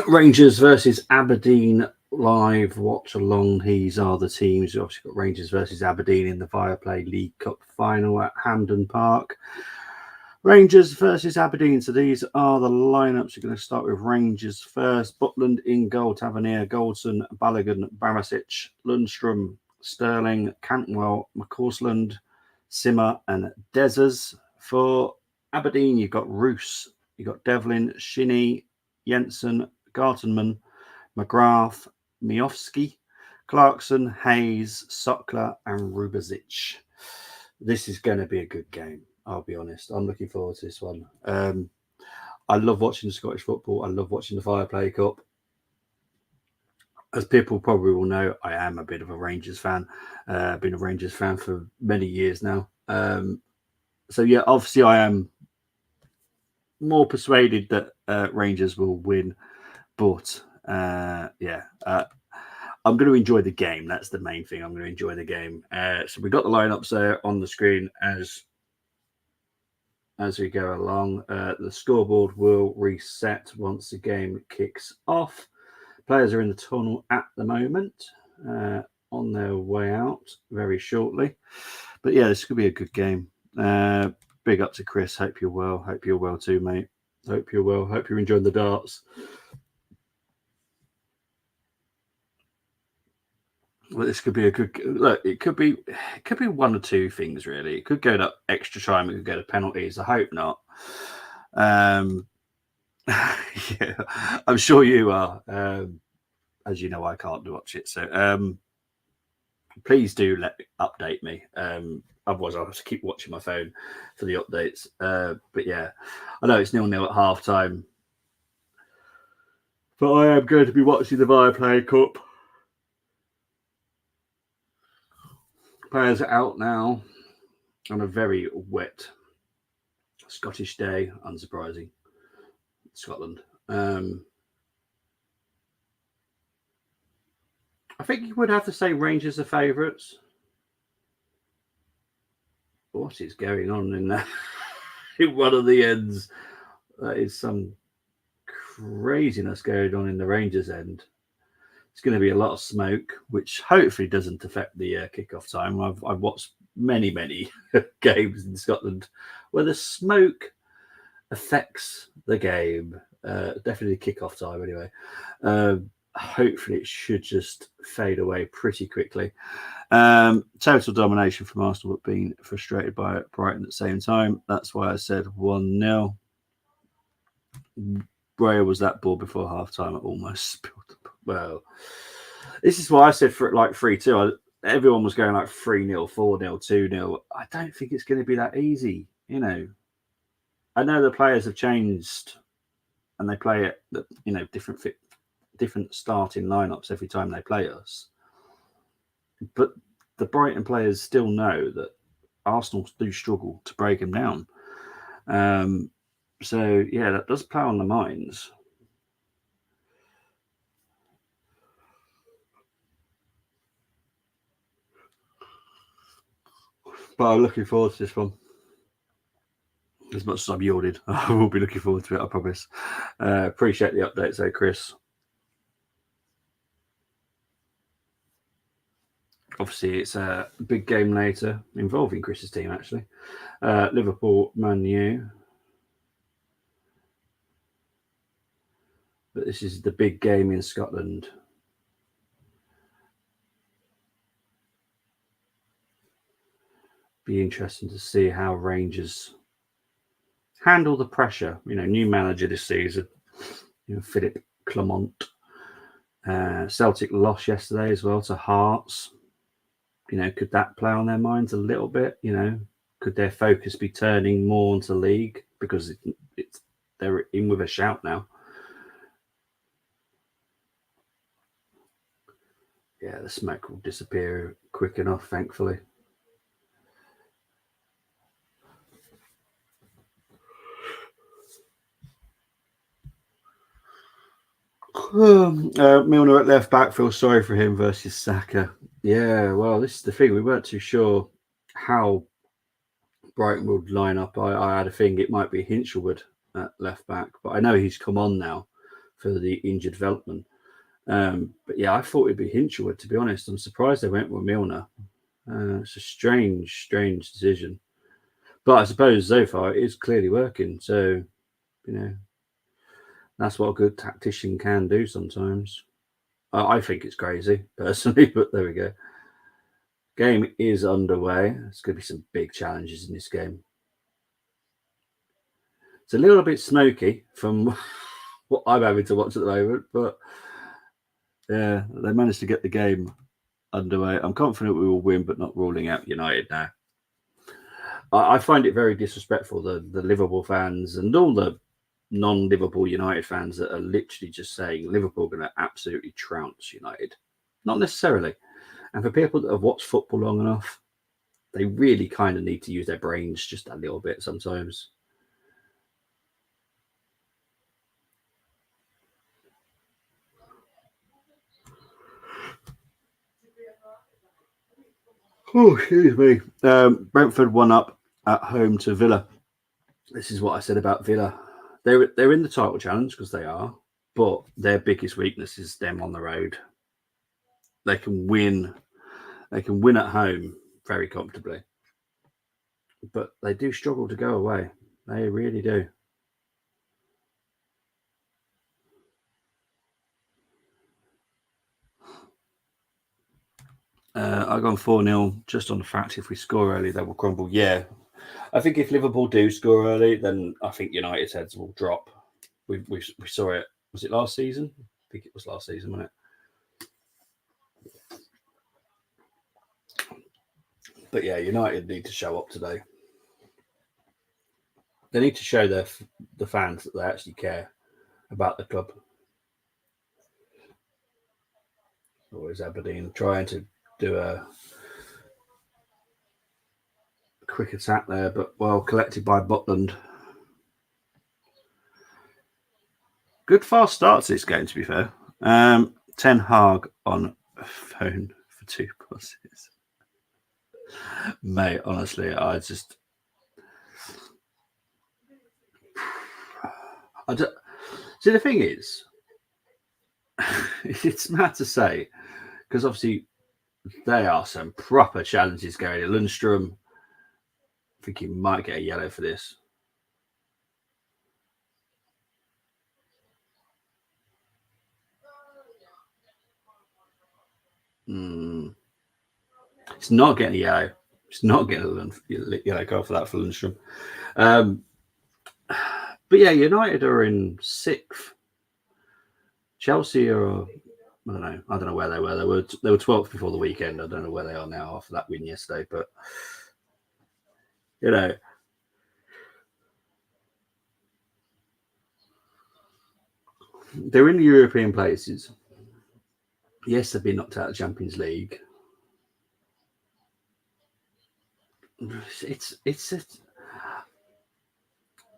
Rangers versus Aberdeen live watch along. These are the teams. You've obviously got Rangers versus Aberdeen in the Viaplay League Cup final at Hampden Park. Rangers versus Aberdeen. So these are the lineups. You're going to start with Rangers first. Butland in goal. Tavernier, Goldson, Balogun, Barasic, Lundstrom, Sterling, Cantwell, McCausland, Simmer, and Dezers. For Aberdeen, you've got Roos, you've got Devlin, Shinnie, Jensen, Gartenman, McGrath, Miofsky, Clarkson, Hayes, Sokler, and Rubezic. This is going to be a good game. I'll be honest. I'm looking forward to this one. I love watching Scottish football. I love watching the Fireplay Cup. As people probably will know, I am a bit of a Rangers fan. Been a Rangers fan for many years now. So yeah, obviously I am more persuaded that Rangers will win, but yeah, I'm going to enjoy the game. That's the main thing. I'm going to enjoy the game. So we got the lineups there on the screen as we go along. The scoreboard will reset once the game kicks off. Players are in the tunnel at the moment, on their way out very shortly. But yeah, this could be a good game. Big up to Chris. Hope you're well. Hope you're well too, mate. Hope you're well. Hope you're enjoying the darts. Well, this could be a good look. It could be one or two things really. It could go to extra time. It could go to penalties. I hope not. Yeah, I'm sure you are. As you know, I can't watch it, so please do update me. Otherwise, I'll have to keep watching my phone for the updates. But yeah, I know it's 0-0 at half time, but I am going to be watching the Viaplay Cup. Players are out now on a very wet Scottish day, unsurprising. Scotland. I think you would have to say Rangers are favourites. What is going on in that? In one of the ends, that is some craziness going on in the Rangers end. It's going to be a lot of smoke, which hopefully doesn't affect the kickoff time. I've watched many games in Scotland where the smoke affects the game. Definitely kickoff time anyway. Hopefully it should just fade away pretty quickly. Total domination from Arsenal, but being frustrated by Brighton at the same time. That's why I said 1-0. Where was that ball before half time? It almost spilled. Well, this is why I said for like 3-2. Everyone was going like 3-0, 4-0, 2-0. I don't think it's going to be that easy. You know, I know the players have changed and they play it, different starting lineups every time they play us. But the Brighton players still know that Arsenal do struggle to break them down. So yeah, that does play on the minds. But I'm looking forward to this one. As much as I'm yielded, I will be looking forward to it, I promise. Appreciate the updates though, Chris. Obviously, it's a big game later involving Chris's team, actually. Liverpool, Man U. But this is the big game in Scotland. Be interesting to see how Rangers handle the pressure. You know, new manager this season, Philip Clement. Celtic lost yesterday as well to Hearts. Could that play on their minds a little bit? Could their focus be turning more onto league because they're in with a shout now? Yeah, the smoke will disappear quick enough, thankfully. Milner at left back, feel sorry for him versus Saka. Yeah, well, this is the thing. We weren't too sure how Brighton would line up. I had a thing it might be Hinchelwood at left back, but I know he's come on now for the injured Veltman. But yeah, I thought it'd be Hinchelwood, to be honest. I'm surprised they went with Milner. It's a strange decision. But I suppose so far it is clearly working. So, that's what a good tactician can do sometimes. I think it's crazy, personally, but there we go. Game is underway. There's going to be some big challenges in this game. It's a little bit smoky from what I'm having to watch at the moment, but yeah, they managed to get the game underway. I'm confident we will win, but not ruling out United now. I find it very disrespectful, the Liverpool fans and all the non-Liverpool United fans that are literally just saying Liverpool are going to absolutely trounce United. Not necessarily. And for people that have watched football long enough, they really kind of need to use their brains just a little bit sometimes. Oh, excuse me. Brentford won up at home to Villa. This is what I said about Villa. They're in the title challenge because they are, but their biggest weakness is them on the road. They can win. They can win at home very comfortably, but they do struggle to go away. They really do. I've gone 4-0 just on the fact if we score early, they will crumble. Yeah. I think if Liverpool do score early, then I think United's heads will drop. We saw it. Was it last season? I think it was last season, wasn't it? But yeah, United need to show up today. They need to show the fans that they actually care about the club. Or is Aberdeen trying to do a quick attack there, but well collected by Butland. Good fast start to this game, to be fair. Ten Hag on phone for 2 passes. Mate, honestly, I just... See, the thing is, it's mad to say, because obviously there are some proper challenges going. Lundstrom, I think he might get a yellow for this. It's not getting a yellow. It's not getting a yellow card for that for Lundstrom. But yeah, United are in 6th. Chelsea are, I don't know where they were. They were 12th before the weekend. I don't know where they are now after that win yesterday. But they're in the European places. Yes, they've been knocked out of the Champions League.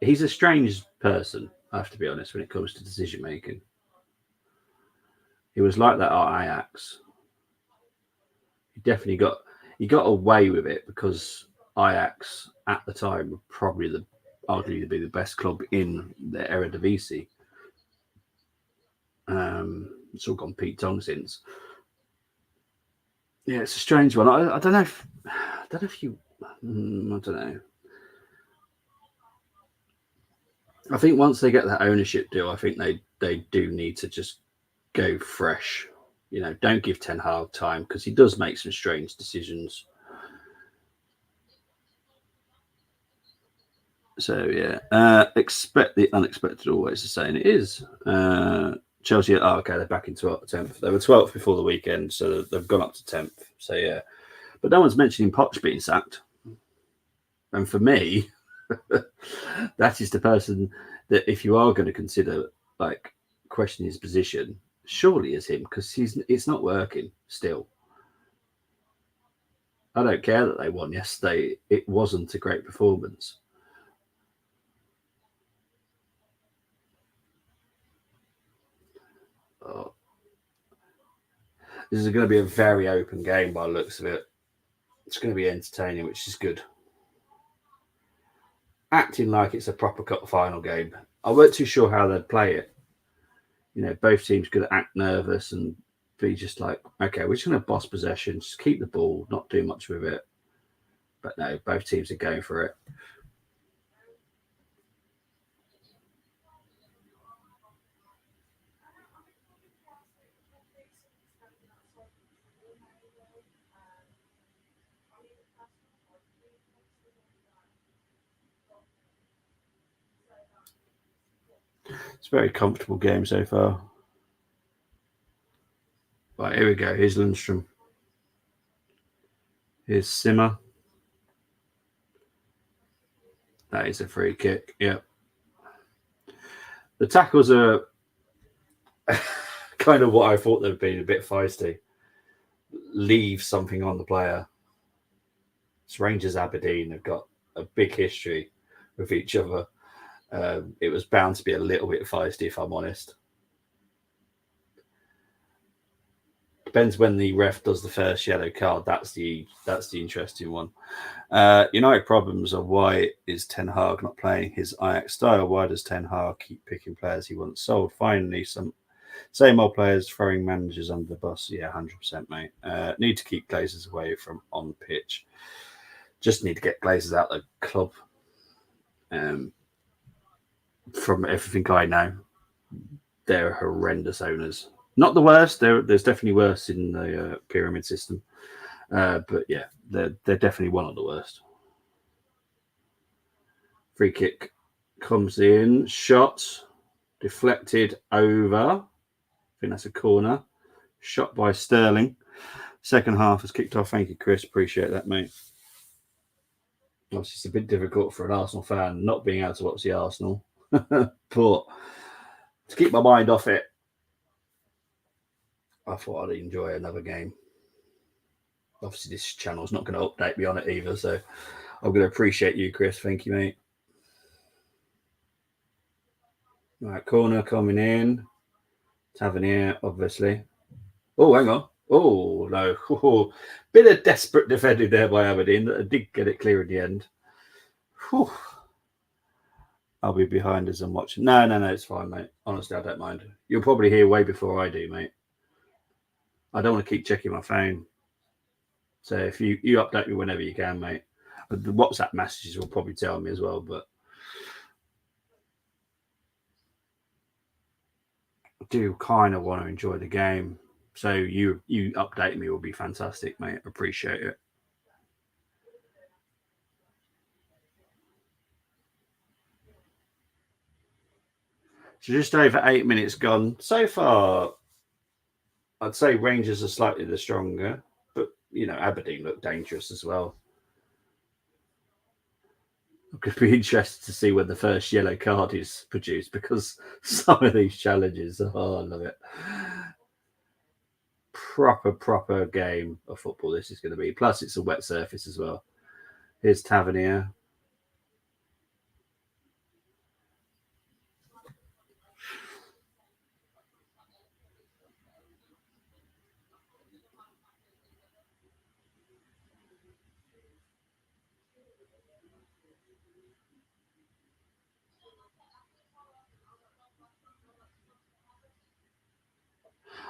He's a strange person, I have to be honest, when it comes to decision making. He was like that at Ajax. He definitely got away with it because Ajax at the time were probably arguably be the best club in the Eredivisie. It's all gone Pete Tong since. Yeah, it's a strange one. I don't know if you. I don't know. I think once they get that ownership deal, I think they do need to just go fresh. Don't give Ten Hag time because he does make some strange decisions. So yeah, expect the unexpected always the same. It is. Chelsea, okay, they're back into 10th. They were 12th before the weekend, so they've gone up to 10th. So yeah, but no one's mentioning Poch being sacked. And for me, that is the person that if you are going to consider questioning his position, surely is him because it's not working still. I don't care that they won yesterday. It wasn't a great performance. Oh. This is going to be a very open game by the looks of it. It's going to be entertaining, which is good. Acting like it's a proper cup final game. I weren't too sure how they'd play it. both teams could act nervous and be just like, okay, we're just going to boss possession, just keep the ball, not do much with it. But no, both teams are going for it. It's a very comfortable game so far. Right, here we go. Here's Lundstrom. Here's Simmer. That is a free kick. Yep. The tackles are kind of what I thought they'd been, a bit feisty. Leave something on the player. It's Rangers Aberdeen have got a big history with each other. It was bound to be a little bit feisty, if I'm honest. Depends when the ref does the first yellow card. That's the interesting one. United problems are why is Ten Hag not playing his Ajax style? Why does Ten Hag keep picking players he wants sold? Finally, some same old players throwing managers under the bus. Yeah, 100%, mate. Need to keep Glazers away from on pitch. Just need to get Glazers out of the club. From everything I know, they're horrendous owners. Not the worst. There's definitely worse in the pyramid system. But yeah, they're definitely one of the worst. Free kick comes in. Shot. Deflected over. I think that's a corner. Shot by Sterling. Second half has kicked off. Thank you, Chris. Appreciate that, mate. Obviously, it's a bit difficult for an Arsenal fan not being able to watch the Arsenal. But to keep my mind off it, I thought I'd enjoy another game. Obviously, this channel's not going to update me on it either, so I'm going to appreciate you, Chris. Thank you, mate. Right, corner coming in. Tavernier, obviously. Oh, hang on. Oh, no. Oh, bit of desperate defending there by Aberdeen. I did get it clear in the end. Whew. I'll be behind as I'm watching. No, it's fine, mate. Honestly, I don't mind. You'll probably hear way before I do, mate. I don't want to keep checking my phone. So if you update me whenever you can, mate. The WhatsApp messages will probably tell me as well, but I do kind of want to enjoy the game. So you updating me will be fantastic, mate. Appreciate it. So just over 8 minutes gone. So far, I'd say Rangers are slightly the stronger, but Aberdeen look dangerous as well. I could be interested to see when the first yellow card is produced because some of these challenges, I love it. Proper game of football this is going to be. Plus, it's a wet surface as well. Here's Tavernier.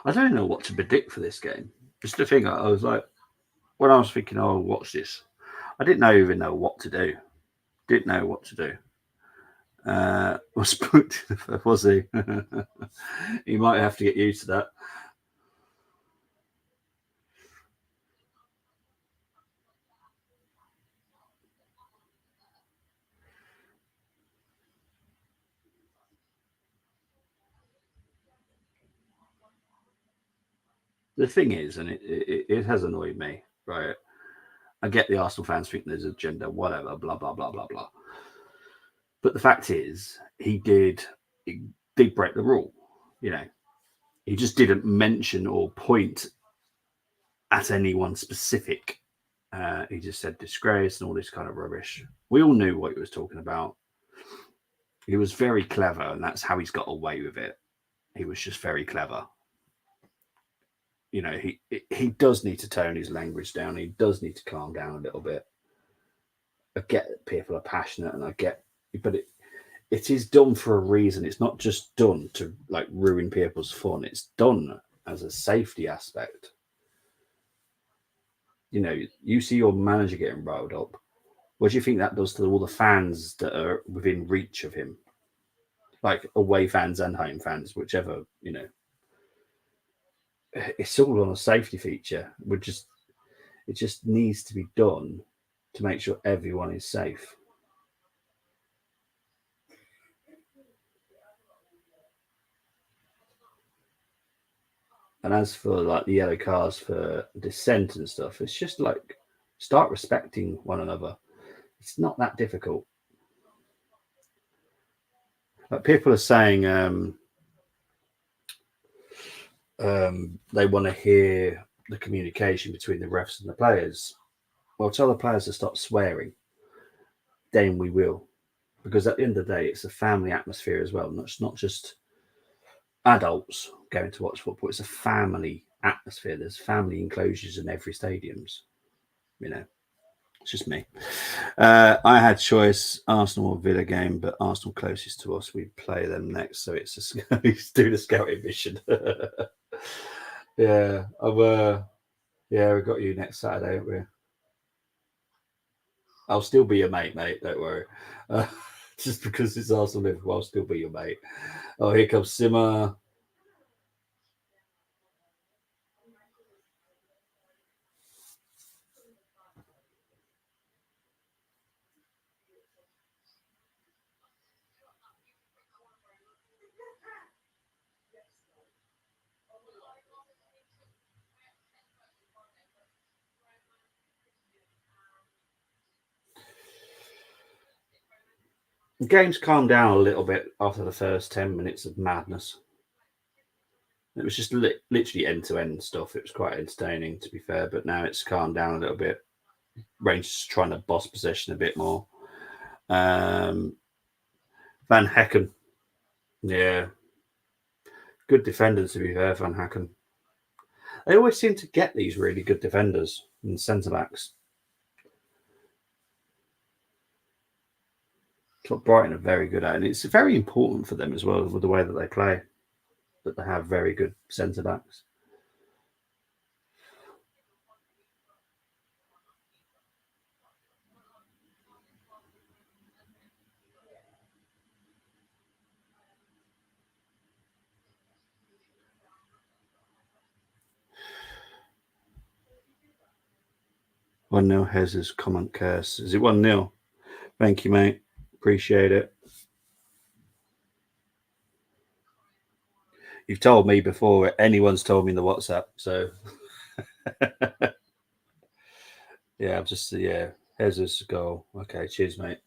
I don't know what to predict for this game. It's the thing. I was like, when I was thinking, oh, watch this, I didn't even know what to do. Didn't know what to do. Was spooked, was he? He might have to get used to that. The thing is, and it has annoyed me, right? I get the Arsenal fans think there's an agenda, whatever, blah blah blah blah blah. But the fact is, he did break the rule. He just didn't mention or point at anyone specific. He just said disgrace and all this kind of rubbish. We all knew what he was talking about. He was very clever, and that's how he's got away with it. He was just very clever. He does need to tone his language down. He does need to calm down a little bit. I get that people are passionate, and I get, but it is done for a reason. It's not just done to like ruin people's fun. It's done as a safety aspect. You know, you see your manager getting riled up. What do you think that does to all the fans that are within reach of him? Like away fans and home fans, whichever, you know. It's all on a safety feature. It just needs to be done to make sure everyone is safe. And as for like the yellow cards for dissent and stuff, it's just like start respecting one another. It's not that difficult. Like people are saying they want to hear the communication between the refs and the players. Well, tell the players to stop swearing. Then we will, because at the end of the day, it's a family atmosphere as well. It's not just adults going to watch football. It's a family atmosphere. There's family enclosures in every stadiums. You know, it's just me. I had choice Arsenal or Villa game, but Arsenal closest to us. We play them next, so it's do the scouting mission. Yeah, we got you next Saturday, haven't we? I'll still be your mate. Don't worry. Just because it's Arsenal Liverpool, I'll still be your mate. Oh, here comes Simmer. The game's calmed down a little bit after the first 10 minutes of madness. It was just literally end to end stuff. It was quite entertaining, to be fair, but now it's calmed down a little bit. Rangers trying to boss possession a bit more. Van Hecken, yeah, good defenders, to be fair. Van Hecken. They always seem to get these really good defenders and centre backs. It's what Brighton are very good at, and it's very important for them as well with the way that they play, that they have very good centre backs. One 0 Hez's comment curse. Is it 1-0? Thank you, mate. Appreciate it. You've told me before anyone's told me in the WhatsApp, so yeah, I'm just Hez's goal. Okay, cheers, mate.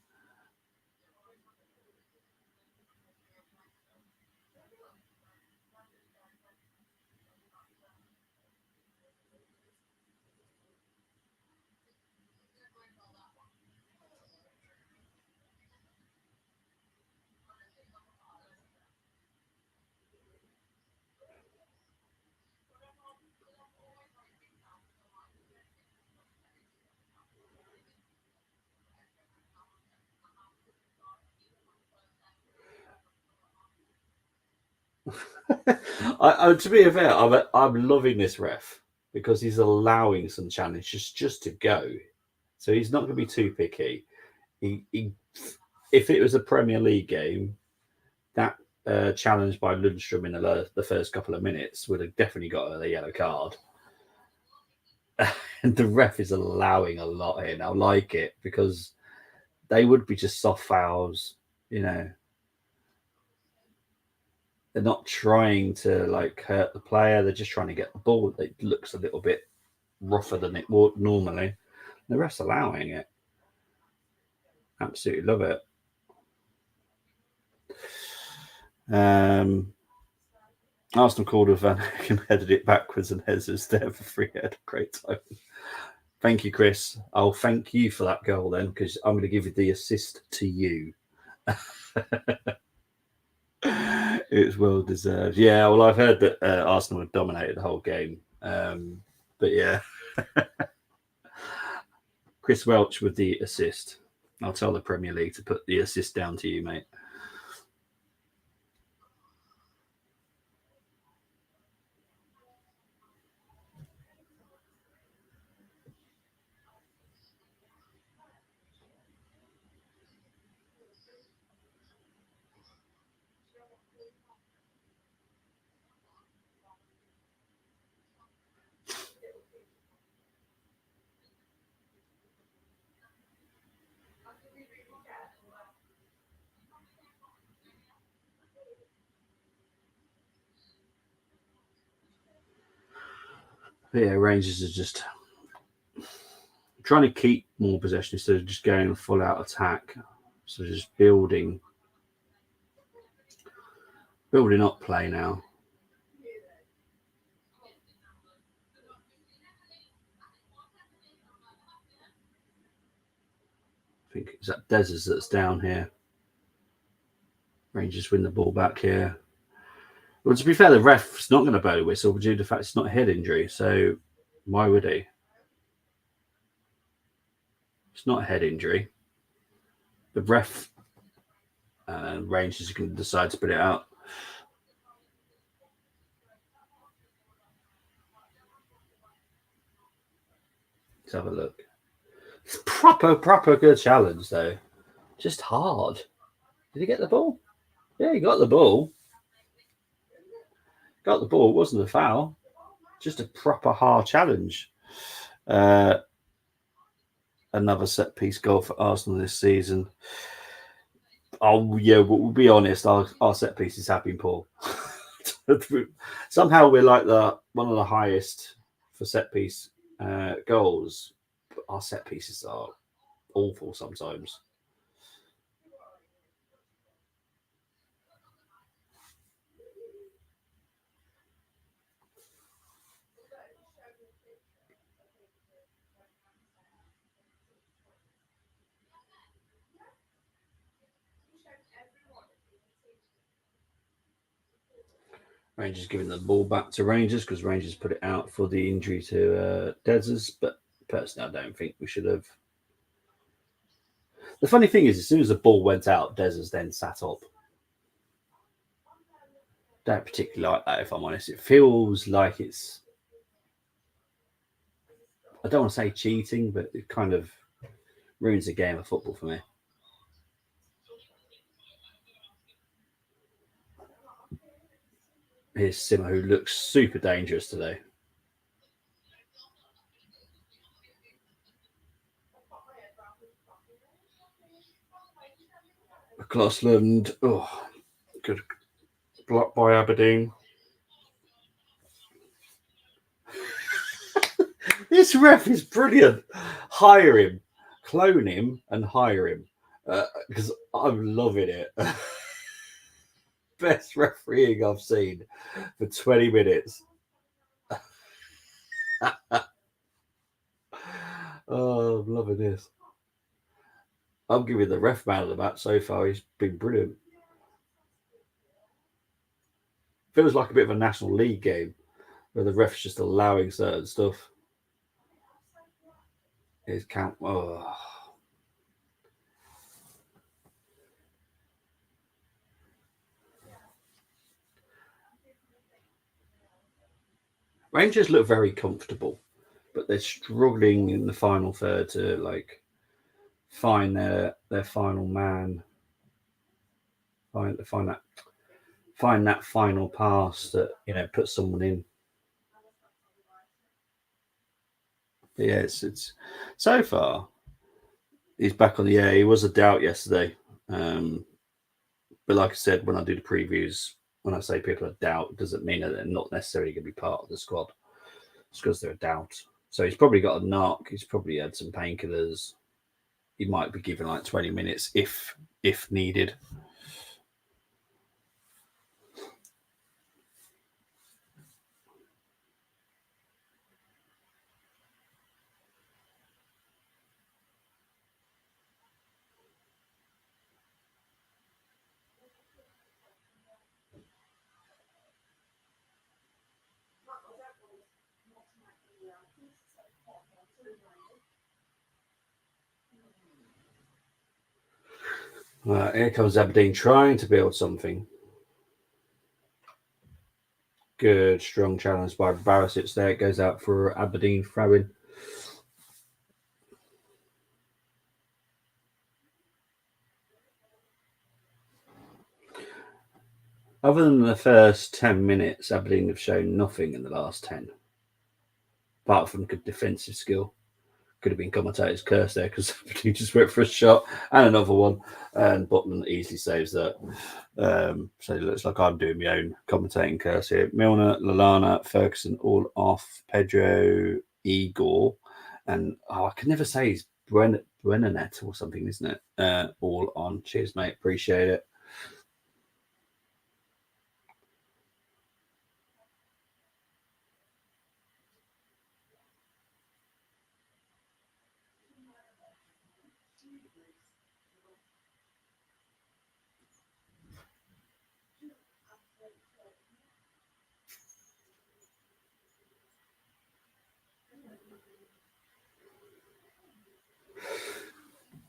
To be fair, I'm loving this ref because he's allowing some challenges just to go. So he's not going to be too picky. He if it was a Premier League game, that challenge by Lundstrom in the first couple of minutes would have definitely got a yellow card. And the ref is allowing a lot here. I like it because they would be just soft fouls, you know. They're not trying to like hurt the player. They're just trying to get the ball. It looks a little bit rougher than it would normally. The ref's allowing it. Absolutely love it. Arsenal called with Van Hecken headed it backwards and Hez's there for free head. Great time. Thank you, Chris. I'll thank you for that goal then because I'm going to give the assist to you. It's well deserved. Yeah, well, I've heard that Arsenal have dominated the whole game. But yeah, Chris Welch with the assist. I'll tell the Premier League to put the assist down to you, mate. But yeah, Rangers are just trying to keep more possession instead of just going full out attack. So just building up play now. I think it's that Desert that's down here. Rangers win the ball back here. Well, to be fair, the ref's not going to blow the whistle due to the fact it's not a head injury. So why would he? It's not a head injury. The ref Rangers can decide to put it out. Let's have a look. It's proper good challenge though. Just hard. Did he get the ball? Yeah, he got the ball. Got the ball. It wasn't a foul. Just a proper hard challenge. Another set piece goal for Arsenal this season. Oh yeah, but we'll be honest. Our set pieces have been poor. Somehow we're like one of the highest for set piece goals. But our set pieces are awful sometimes. Rangers giving the ball back to Rangers because Rangers put it out for the injury to Dezers, but personally, I don't think we should have. The funny thing is, as soon as the ball went out, Dezers then sat up. Don't particularly like that, if I'm honest. It feels like it's. I don't want to say cheating, but it kind of ruins the game of football for me. Here's Simmer, who looks super dangerous today. Klossland, good block by Aberdeen. This ref is brilliant. Hire him, clone him, and hire him because I'm loving it. Best refereeing I've seen for 20 minutes. Oh, I'm loving this. I'm giving the ref man of the match so far. He's been brilliant. Feels like a bit of a National League game where the ref's just allowing certain stuff. His count. Oh. Rangers look very comfortable, but they're struggling in the final third to find their final man, find that final pass that puts someone in. But yeah, it's so far he's back on the air. He was a doubt yesterday, but like I said, when I do the previews, when I say people are doubt, it doesn't mean that they're not necessarily going to be part of the squad. It's because they're a doubt. So he's probably got a knock. He's probably had some painkillers. He might be given like 20 minutes if needed. Here comes Aberdeen trying to build something. Good, strong challenge by Barisic there. It goes out for Aberdeen throwing. Other than the first 10 minutes, Aberdeen have shown nothing in the last 10, apart from good defensive skill. Could have been commentator's curse there because he just went for a shot and another one, and Butland easily saves that. So it looks like I'm doing my own commentating curse here. Milner, Lallana, Ferguson, all off. Pedro, Igor, and I can never say his Brennanet or something, isn't it? All on. Cheers, mate. Appreciate it.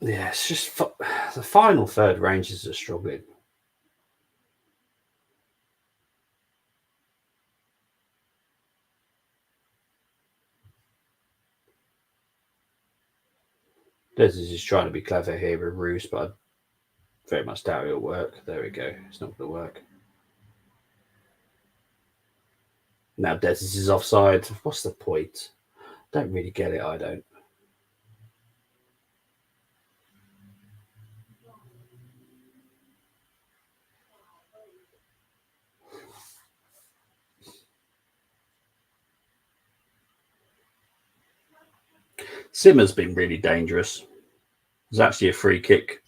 Yeah, it's just the final third. Rangers are struggling. Des is just trying to be clever here with Roos, but I very much doubt it'll work. There we go. It's not going to work. Now Des is offside. What's the point? Don't really get it. I don't. Simmer's been really dangerous. There's actually a free kick.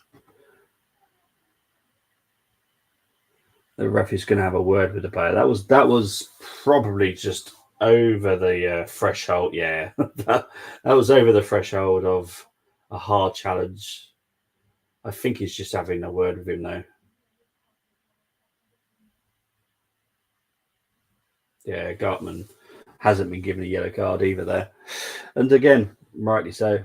The ref is going to have a word with the player. That was probably just over the threshold. Yeah, that was over the threshold of a hard challenge. I think he's just having a word with him though. Yeah, Gartman hasn't been given a yellow card either there, and again, rightly so.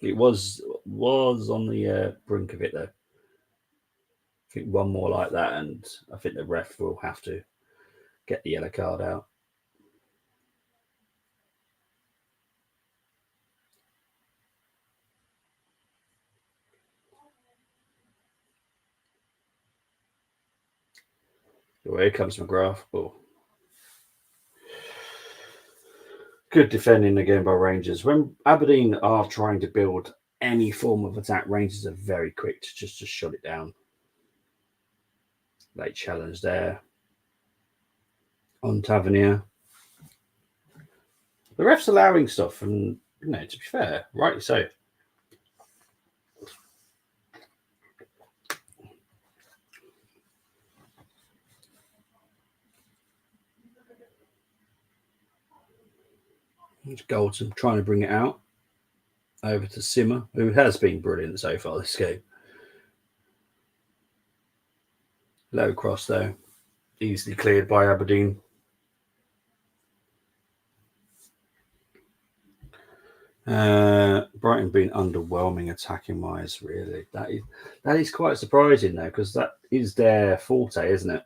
It was on the brink of it though. I think one more like that, and I think the ref will have to get the yellow card out. Well, here comes McGrath. Oh. Good defending again by Rangers. When Aberdeen are trying to build any form of attack, Rangers are very quick to just shut it down. Late challenge there on Tavernier. The ref's allowing stuff, and to be fair, rightly so. It's Goldson trying to bring it out over to Simmer, who has been brilliant so far this game. Low cross though, easily cleared by Aberdeen. Brighton been underwhelming attacking wise, really. That is quite surprising though, because that is their forte, isn't it?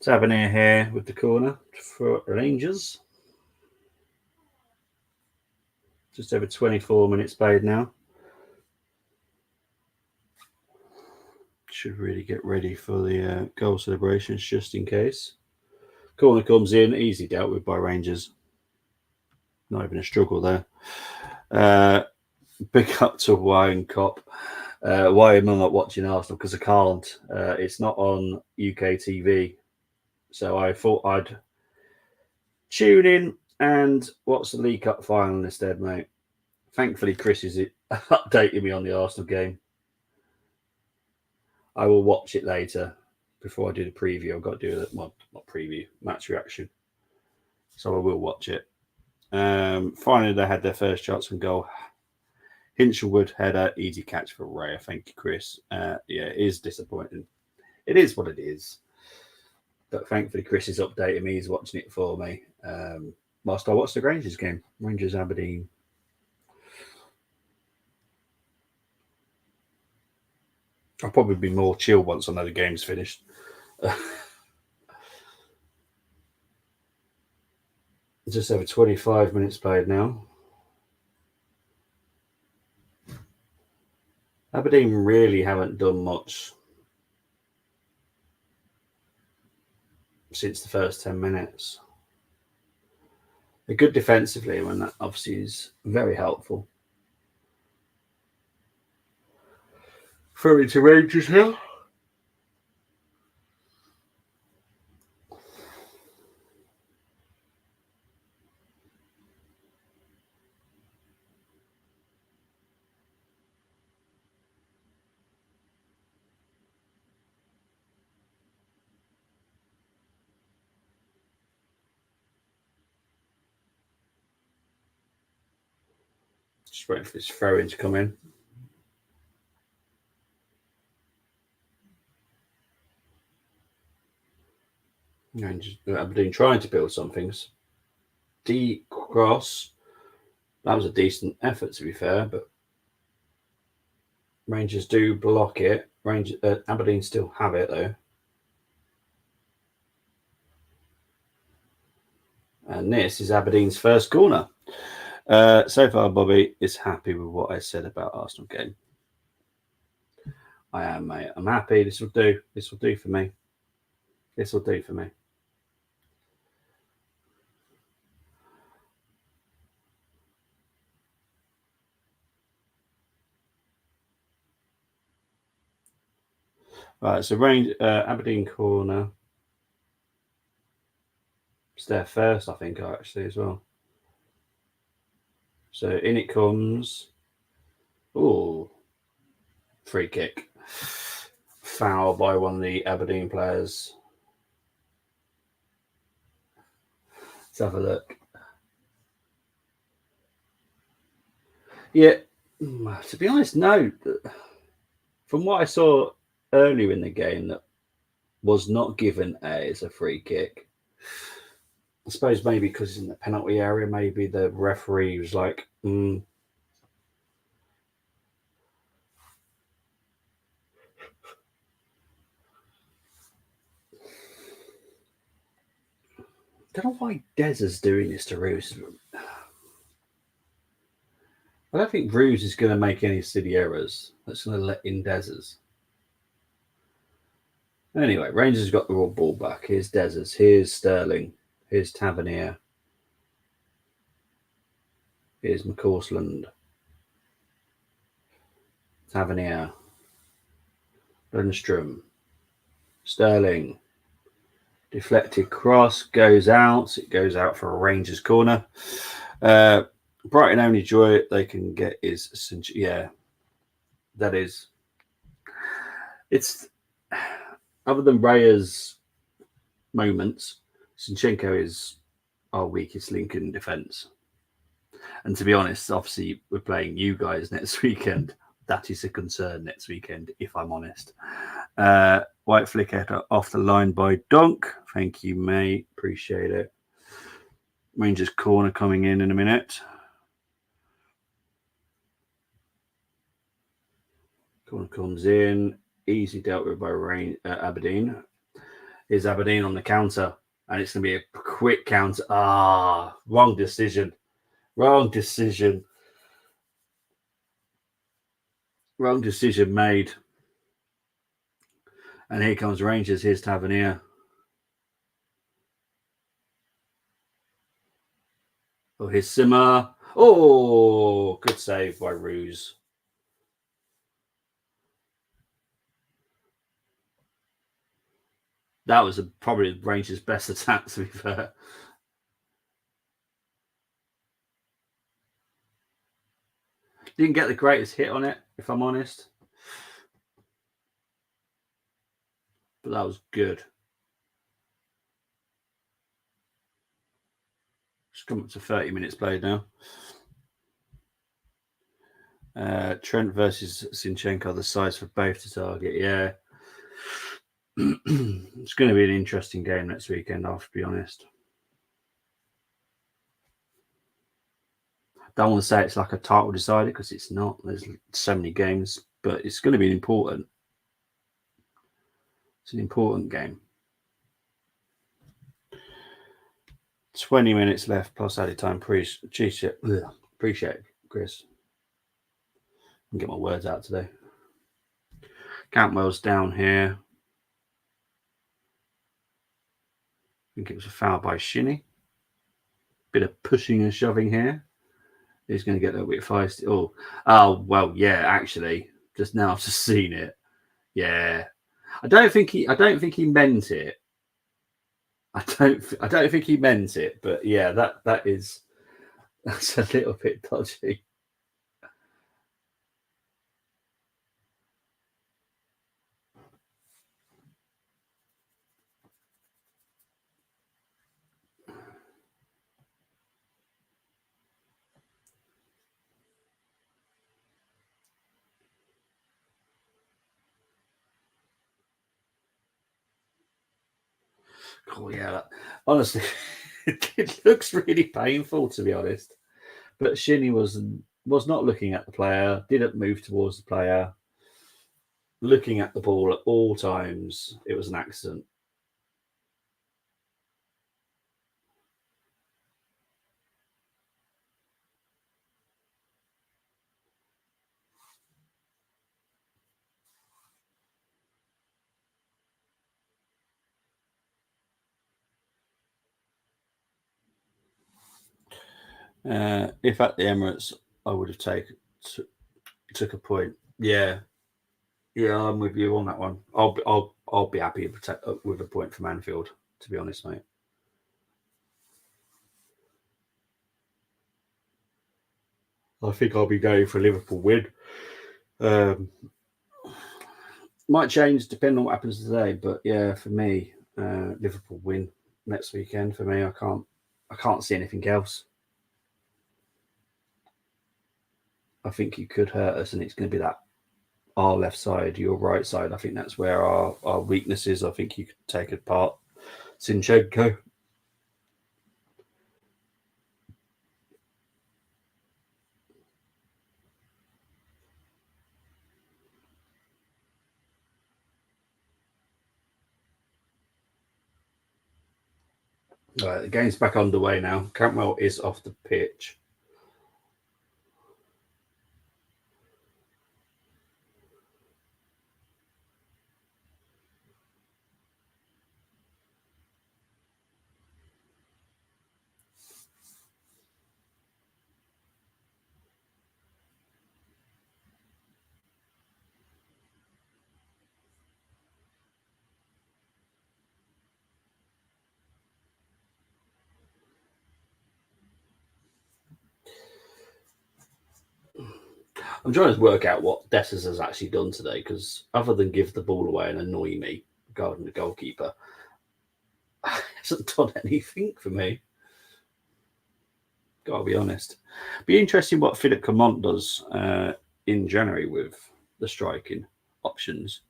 Tavernier here with the corner for Rangers. Just over 24 minutes played now. Should really get ready for the goal celebrations just in case. Corner comes in, easily dealt with by Rangers. Not even a struggle there. Big up to Wine Cop. Why am I not watching Arsenal? Because I can't. It's not on UK TV. So I thought I'd tune in and watch the League Cup final instead, mate. Thankfully, Chris is updating me on the Arsenal game. I will watch it later before I do the preview. I've got to do it, well, not preview, match reaction. So I will watch it. Finally, they had their first chance from goal. Hinchelwood header, easy catch for Raya. Thank you, Chris. Yeah, it is disappointing. It is what it is. But thankfully, Chris is updating me. He's watching it for me. Whilst I watch the Rangers game, Rangers Aberdeen. I'll probably be more chill once I know the game's finished. Just over 25 minutes played now. Aberdeen really haven't done much since the first 10 minutes. They're good defensively, and that obviously is very helpful. Throw into Rangers here. Just waiting for this throw in to come in. Rangers, Aberdeen trying to build some things. Deep cross. That was a decent effort, to be fair, but Rangers do block it. Aberdeen still have it, though. And this is Aberdeen's first corner. So far, Bobby is happy with what I said about Arsenal game. I am, mate. I'm happy. This will do. This will do for me. This will do for me. Right, so Aberdeen corner. It's their first, I think, actually, as well. So in it comes. Oh, free kick. Foul by one of the Aberdeen players. Let's have a look. Yeah, to be honest, no. From what I saw earlier in the game, that was not given as a free kick. I suppose maybe because it's in the penalty area, maybe the referee was like, Don't know why Des is doing this to Roos. I don't think Roos is going to make any silly errors. That's going to let in Dez's. Anyway, Rangers got the raw ball back. Here's Dez's. Here's Sterling. Here's Tavernier. Here's McCausland. Tavernier. Lundstrom. Sterling. Deflected cross. Goes out. It goes out for a Rangers corner. Brighton only joy they can get is... Yeah. That is... It's... Other than Raya's moments, Zinchenko is our weakest link in defence. And to be honest, obviously, we're playing you guys next weekend. That is a concern next weekend, if I'm honest. White flicker off the line by Dunk. Thank you, mate. Appreciate it. Rangers corner coming in a minute. Corner comes in. Easy dealt with by Aberdeen. Is Aberdeen on the counter, and it's going to be a quick counter. Wrong decision. Wrong decision made. And here comes Rangers. Here's Tavernier. Oh, here's Simmer. Oh, good save by Roos. That was probably Rangers' best attack, to be fair. Didn't get the greatest hit on it, if I'm honest. But that was good. Just come up to 30 minutes played now. Trent versus Zinchenko, the size for both to target. Yeah. It's going to be an interesting game next weekend, I have to be honest. Don't want to say it's like a title decider because it's not. There's so many games, but it's going to be important. It's an important game. 20 minutes left plus added time. Appreciate it, Chris. I can get my words out today. Cantwell's down here. I think it was a foul by Shinnie. Bit of pushing and shoving here. He's going to get a little bit feisty. Oh, well, yeah. Actually, just now I've just seen it. Yeah, I don't think he meant it. I don't think he meant it. But yeah, that's a little bit dodgy. Oh yeah, honestly, it looks really painful to be honest. But Shinnie was not looking at the player, didn't move towards the player, looking at the ball at all times. It was an accident. If at the Emirates, I would have took a point. Yeah, I'm with you on that one. I'll be happy with a point from Anfield. To be honest, mate. I think I'll be going for a Liverpool win. Might change depending on what happens today, but yeah, for me, Liverpool win next weekend. For me, I can't see anything else. I think you could hurt us, and it's going to be that our left side, your right side. I think that's where our weakness is. I think you could take apart Zinchenko. Right, the game's back underway now. Cantwell is off the pitch. I'm trying to work out what Dessers has actually done today because other than give the ball away and annoy me regarding the goalkeeper, hasn't done anything for me. Gotta be honest. Be interesting what Philip Command does in January with the striking options.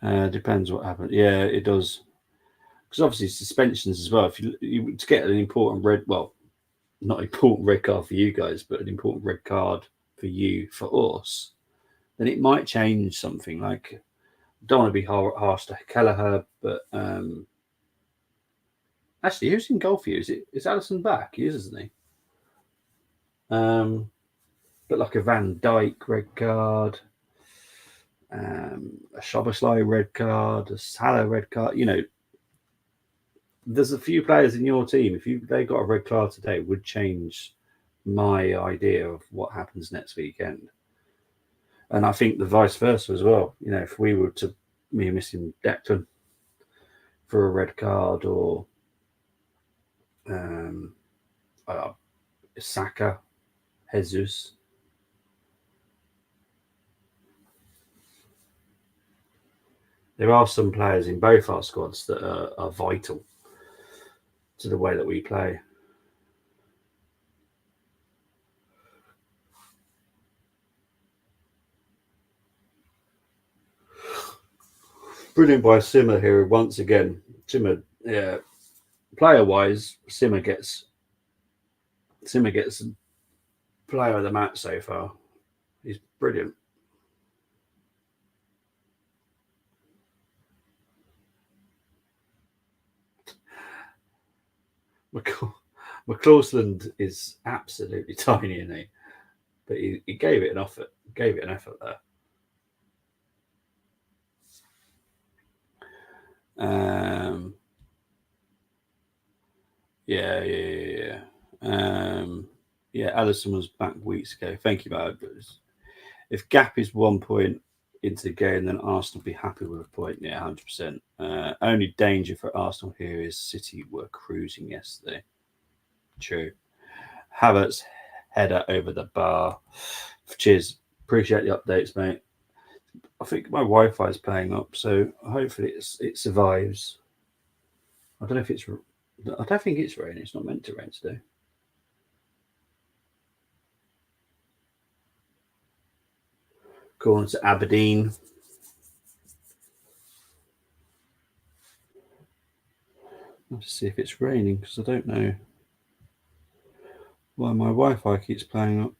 Depends what happens. Yeah, it does. Because obviously suspensions as well. If you to get an important not important red card for you guys, but an important red card for you for us, then it might change something. Like, don't want to be harsh to Kelleher, but actually, who's in goal for you? Is Allison back? He is, isn't he? But like a Van Dyke red card, a Szoboszlai red card, a Salah red card. There's a few players in your team. If they got a red card today, would change my idea of what happens next weekend. And I think the vice versa as well. If we were to be missing Declan for a red card or Saka, Jesus. There are some players in both our squads that are vital to the way that we play. Brilliant by Simmer here once again. Simmer, yeah, player-wise, Simmer gets player of the match so far. He's brilliant. McCausland is absolutely tiny, isn't he? But he gave it an effort. Gave it an effort there. Yeah. Allison was back weeks ago. Thank you, Mo. If gap is 1 point into the game, then Arsenal will be happy with a point. Yeah, 100%. Only danger for Arsenal here is City were cruising yesterday. True. Havertz header over the bar. Cheers. Appreciate the updates, mate. I think my Wi-Fi is playing up, so hopefully it survives. I don't know if it's. I don't think it's raining. It's not meant to rain today. Going to Aberdeen. I'll have to see if it's raining because I don't know why my Wi-Fi keeps playing up.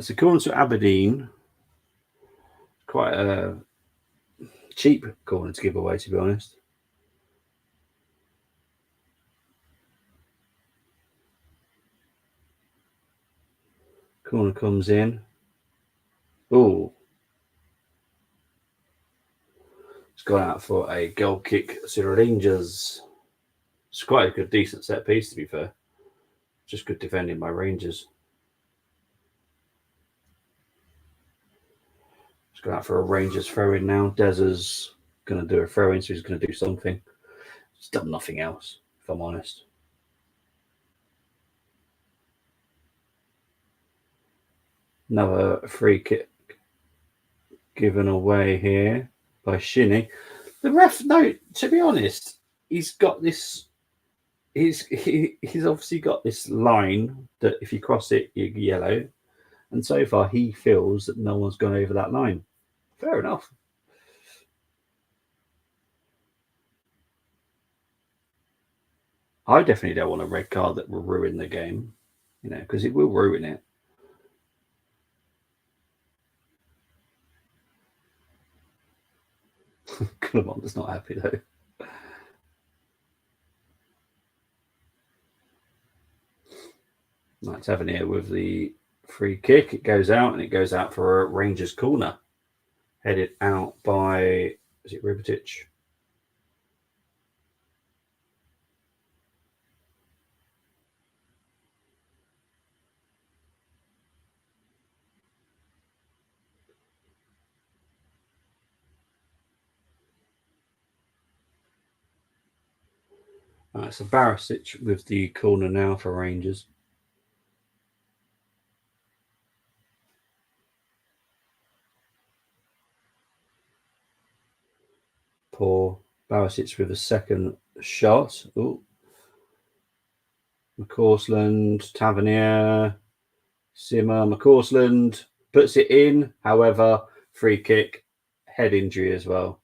So going to Aberdeen, quite a cheap corner to give away, to be honest. Corner comes in. Oh, it's gone out for a goal kick to Rangers. It's quite a good, decent set piece, to be fair. Just good defending by Rangers. It's gone out for a Rangers throw in now. Dezza's going to do a throw in, so he's going to do something. He's done nothing else, if I'm honest. Another free kick given away here by Shinny. The ref, no, to be honest, he's got this. He's obviously got this line that if you cross it, you're yellow. And so far, he feels that no one's gone over that line. Fair enough. I definitely don't want a red card that will ruin the game, because it will ruin it. Clement's not happy though. Right, Tavernier with the free kick. It goes out, and it goes out for a Rangers corner. Headed out by, is it Ribitic? So Barisic with the corner now for Rangers. Poor Barisic with a second shot. Oh, McCausland, Tavernier, Simmer, McCausland puts it in. However, free kick, head injury as well.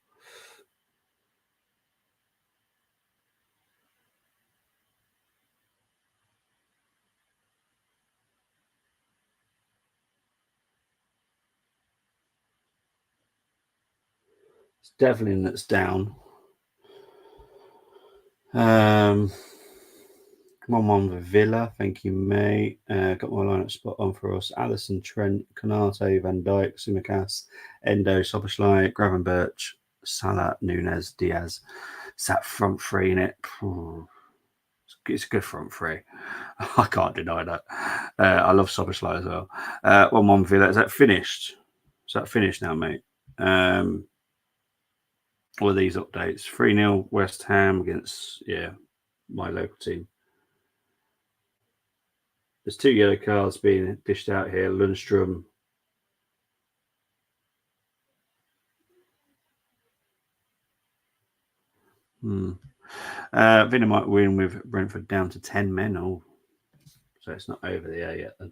It's Devlin that's down. 1-1 with Villa. Thank you, mate. Got my lineup spot on for us. Allison, Trent, Canate, Van Dijk, Tsimikas, Endo, Soboslai, Gravenberch, Salah, Nunez, Diaz. Sat front three in it. It's a good front three. I can't deny that. I love Soboslai as well. 1-1 Villa. Is that finished? Is that finished now, mate? All of these updates. 3-0 West Ham against, my local team. There's 2 yellow cards being dished out here. Lundstrom. Villa might win with Brentford down to 10 men. Oh, so it's not over the air yet then.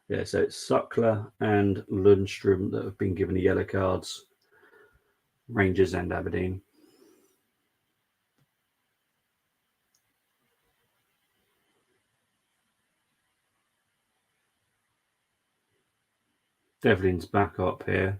Yeah, so it's Suckler and Lundstrom that have been given the yellow cards. Rangers and Aberdeen. Devlin's back up here.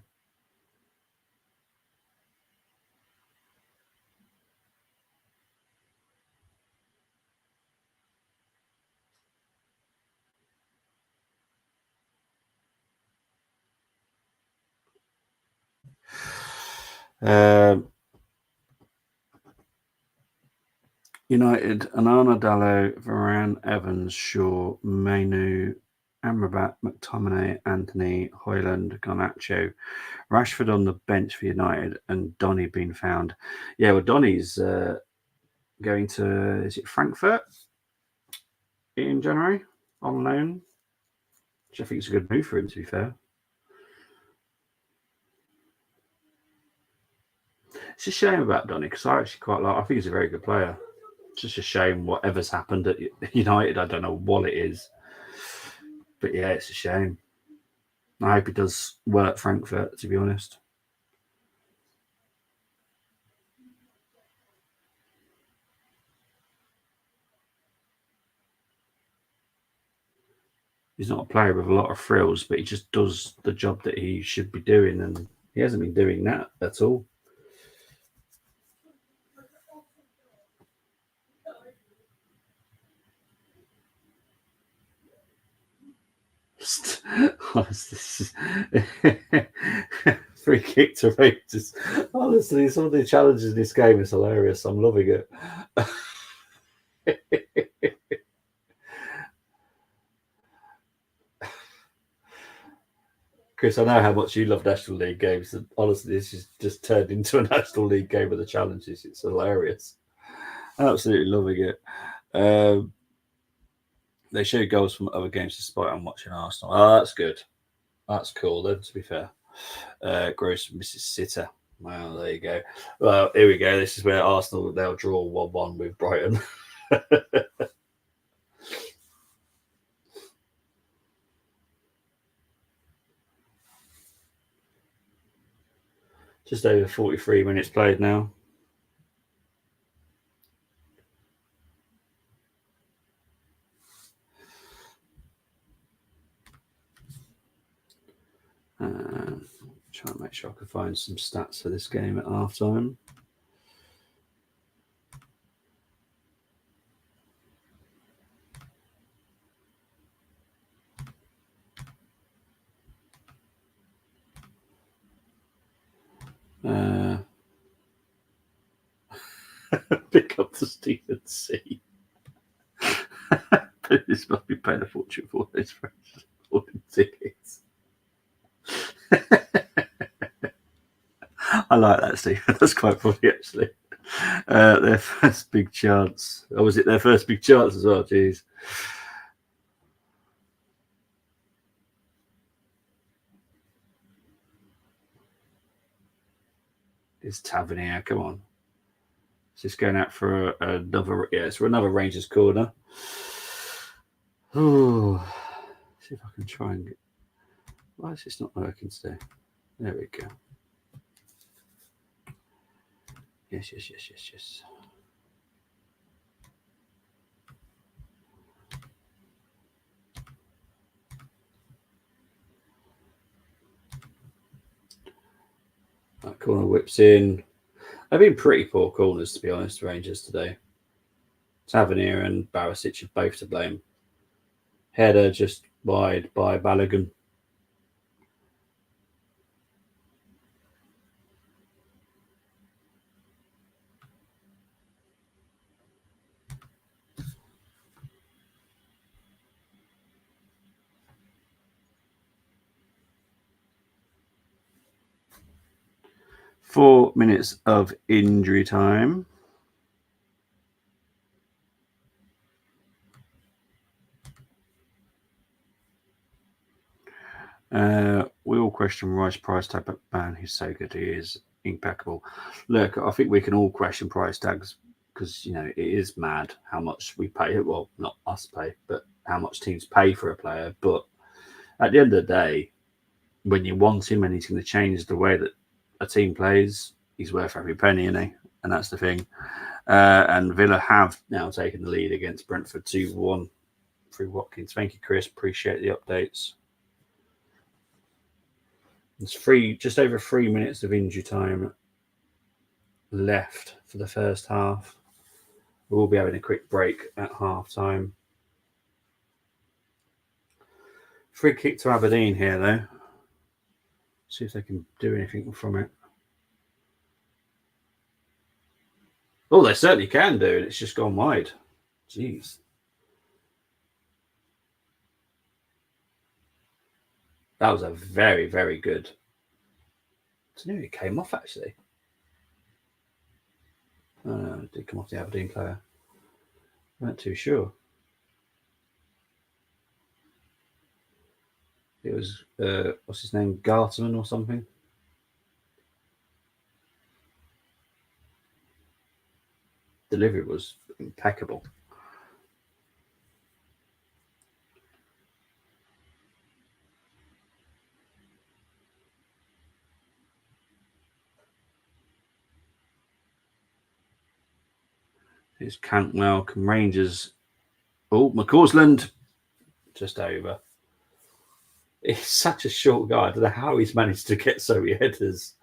United, Anana, Dallo, Varane, Evans, Shaw, Mainu, Amrabat, McTominay, Anthony, Hoyland, Garnacho, Rashford on the bench for United, and Donny being found. Yeah, well, Donny's going to, is it Frankfurt in January on loan? Which I think is a good move for him, to be fair. It's a shame about Donny because I actually quite like. I think he's a very good player. It's just a shame whatever's happened at United. I don't know what it is, but yeah, it's a shame. I hope he does well at Frankfurt. To be honest, he's not a player with a lot of frills, but he just does the job that he should be doing, and he hasn't been doing that at all. Honestly, free kick to Rangers. Honestly, some of the challenges in this game is hilarious. I'm loving it. Chris, I know how much you love National League games, and honestly, this is just turned into a National League game with the challenges. It's hilarious. Absolutely loving it. They show goals from other games despite I'm watching Arsenal. Oh, that's good. That's cool, then, to be fair. Gross Mrs. Sitter. Well, there you go. Well, here we go. This is where Arsenal, they'll draw 1-1 with Brighton. Just over 43 minutes played now. Try and make sure I can find some stats for this game at half time. Pick up the Stephen C. This must be paying a fortune for this tickets. I like that, Stephen. That's quite funny, actually. Their first big chance. Or was it their first big chance as well? Jeez. It's Tavernier. Come on. It's just going out for another. Yeah, it's for another Rangers corner. Oh, see if I can try and get. Why is this not working today? There we go. Yes. That corner whips in. They've been pretty poor corners, to be honest, Rangers today. Tavernier and Barisic are both to blame. Header just wide by Balogun. Four minutes of injury time. We all question Rice price tag, but man, he's so good. He is impeccable. Look, I think we can all question price tags because it is mad how much we pay. Well, not us pay, but how much teams pay for a player. But At the end of the day, when you want him and he's going to change the way that a team plays, he's worth every penny, isn't he? And that's the thing. And Villa have now taken the lead against Brentford 2-1 through Watkins. Thank you, Chris. Appreciate the updates. It's just over 3 minutes of injury time left for the first half. We'll be having a quick break at half time. Free kick to Aberdeen here, though. See if they can do anything from it. Oh, they certainly can do it. It's just gone wide. Jeez. That was a very, very good. I knew it came off, actually. Oh, no, it did come off the Aberdeen player. I weren't too sure. It was, what's his name, Gartman or something? Delivery was impeccable. It's Cantwell, Rangers. Oh, McCausland. Just over. He's such a short guy. I don't know how he's managed to get so many headers.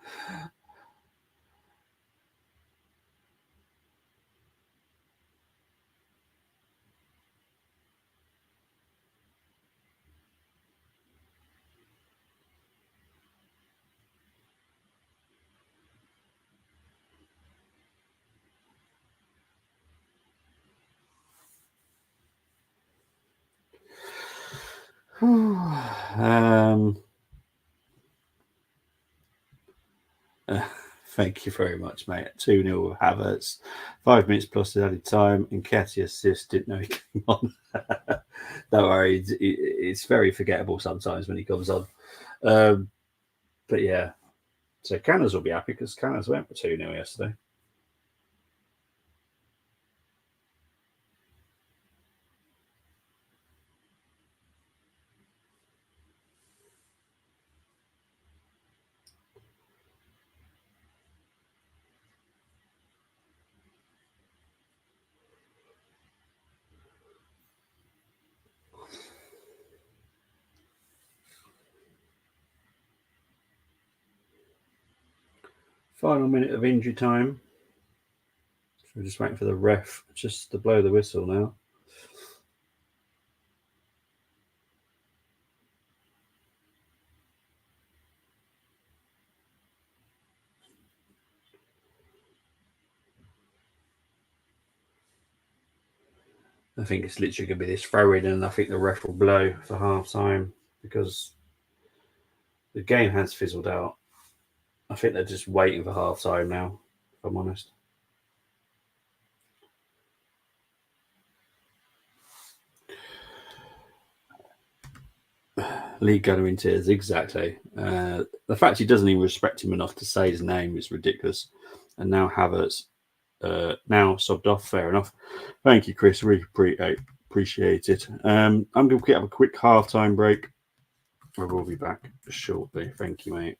Thank you very much, mate. 2-0 Havertz. 5 minutes plus the added time. And Nketiah assist. Didn't know he came on. Don't worry. It's very forgettable sometimes when he comes on. But yeah. So Canners will be happy because Canners went for 2-0 yesterday. Final minute of injury time. So we're just waiting for the ref just to blow the whistle now. I think it's literally going to be this throw-in, and I think the ref will blow for half-time because the game has fizzled out. I think they're just waiting for half-time now, if I'm honest. League gunner in tears, exactly. The fact he doesn't even respect him enough to say his name is ridiculous. And now Havertz, now subbed off, fair enough. Thank you, Chris. Really appreciate it. I'm going to have a quick half-time break. We'll be back shortly. Thank you, mate.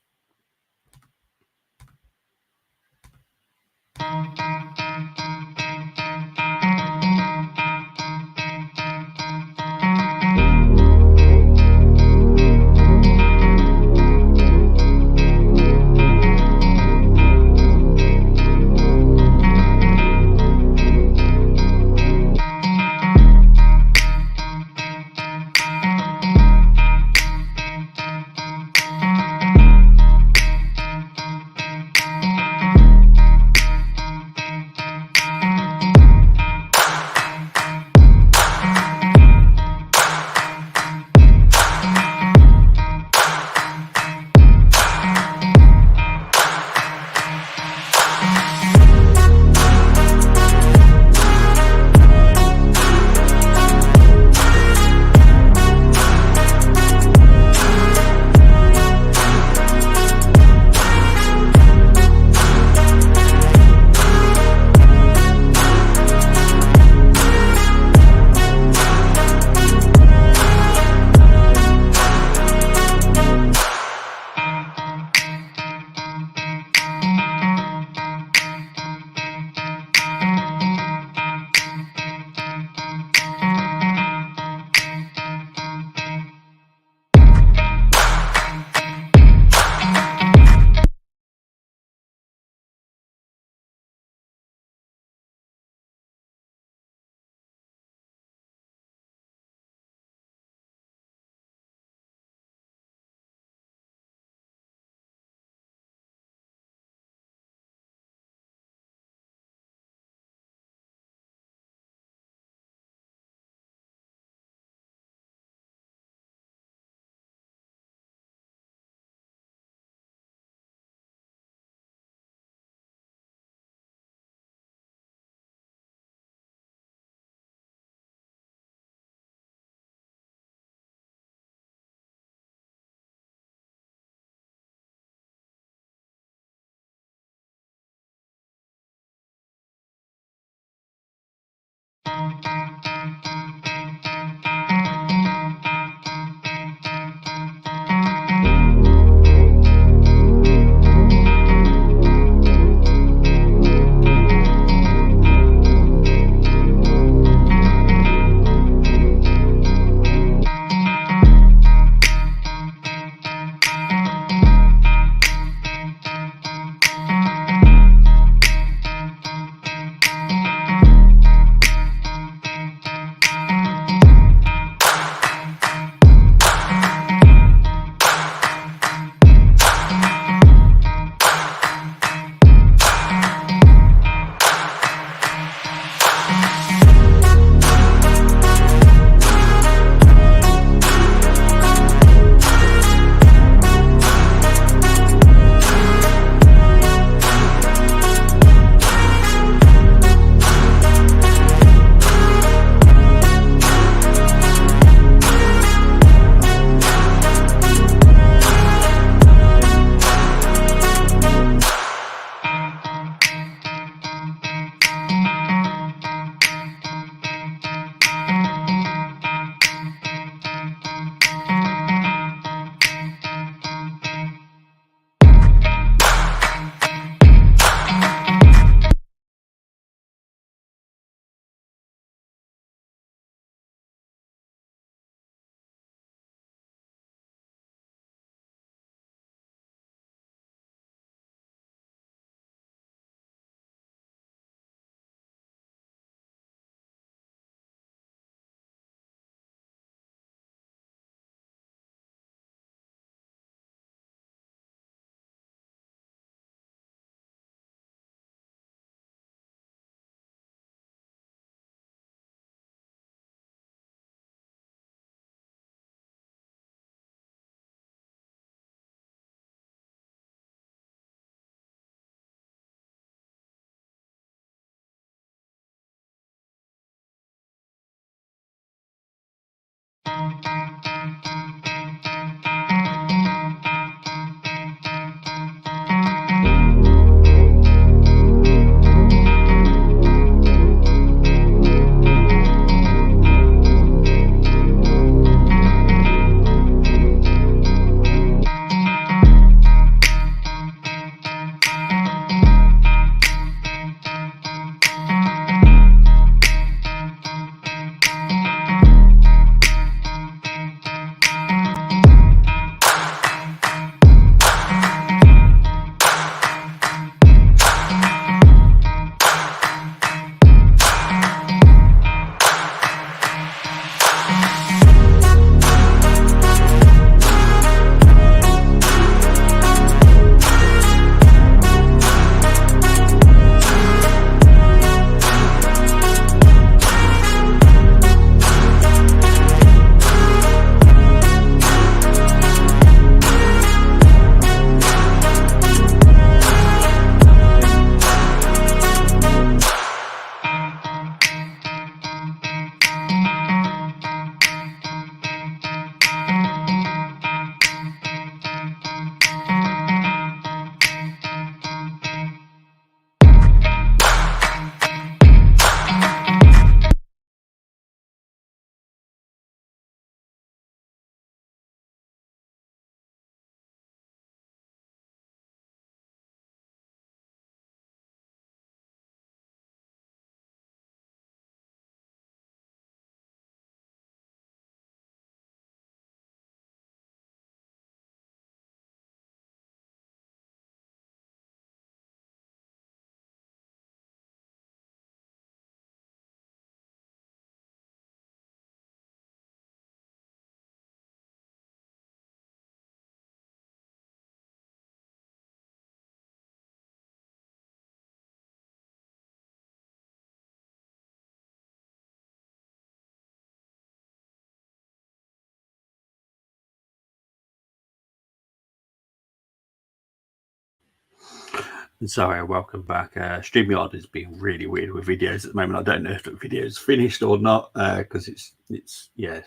Sorry, welcome back. StreamYard is being really weird with videos at the moment. I don't know if the video's finished or not because it's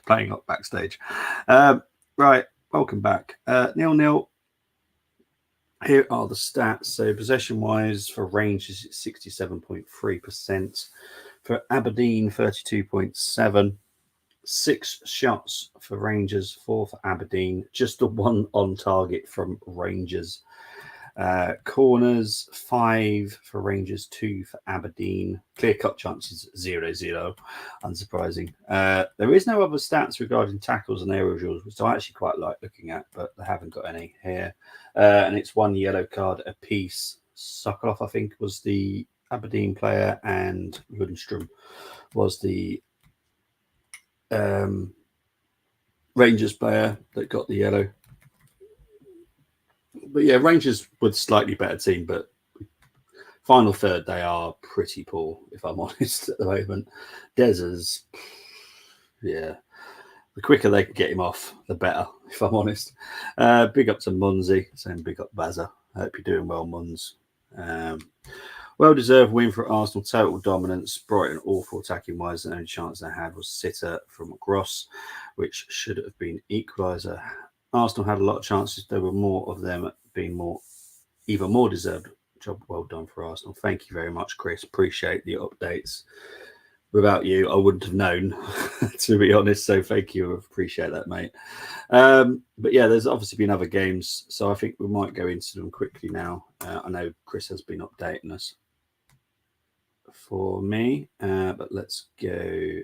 playing up backstage. Right, welcome back. 0-0. Here are the stats. So possession wise for Rangers, it's 67.3%. For Aberdeen, 32.7%. 6 shots for Rangers, 4 for Aberdeen. Just the one on target from Rangers. Corners, 5 for Rangers, 2 for Aberdeen. Clear cut chances, 0-0. Unsurprising. There is no other stats regarding tackles and aerials, which I actually quite like looking at, but they haven't got any here. And it's 1 yellow card apiece. Sokolov, I think, was the Aberdeen player, and Lundstrom was the Rangers player that got the yellow. But yeah, Rangers were slightly better team, but final third they are pretty poor, if I'm honest, at the moment. Dezers, yeah, the quicker they can get him off, the better, if I'm honest. Big up to Munzi, saying big up Bazza. I hope you're doing well, Muns. Well-deserved win for Arsenal, total dominance. Brighton awful attacking wise. The only chance they had was sitter from Gross, which should have been equaliser. Arsenal had a lot of chances. There were more of them being even more deserved. Job well done for Arsenal. Thank you very much, Chris. Appreciate the updates. Without you, I wouldn't have known, to be honest. So thank you. Appreciate that, mate. But yeah, there's obviously been other games, so I think we might go into them quickly now. I know Chris has been updating us for me, but let's go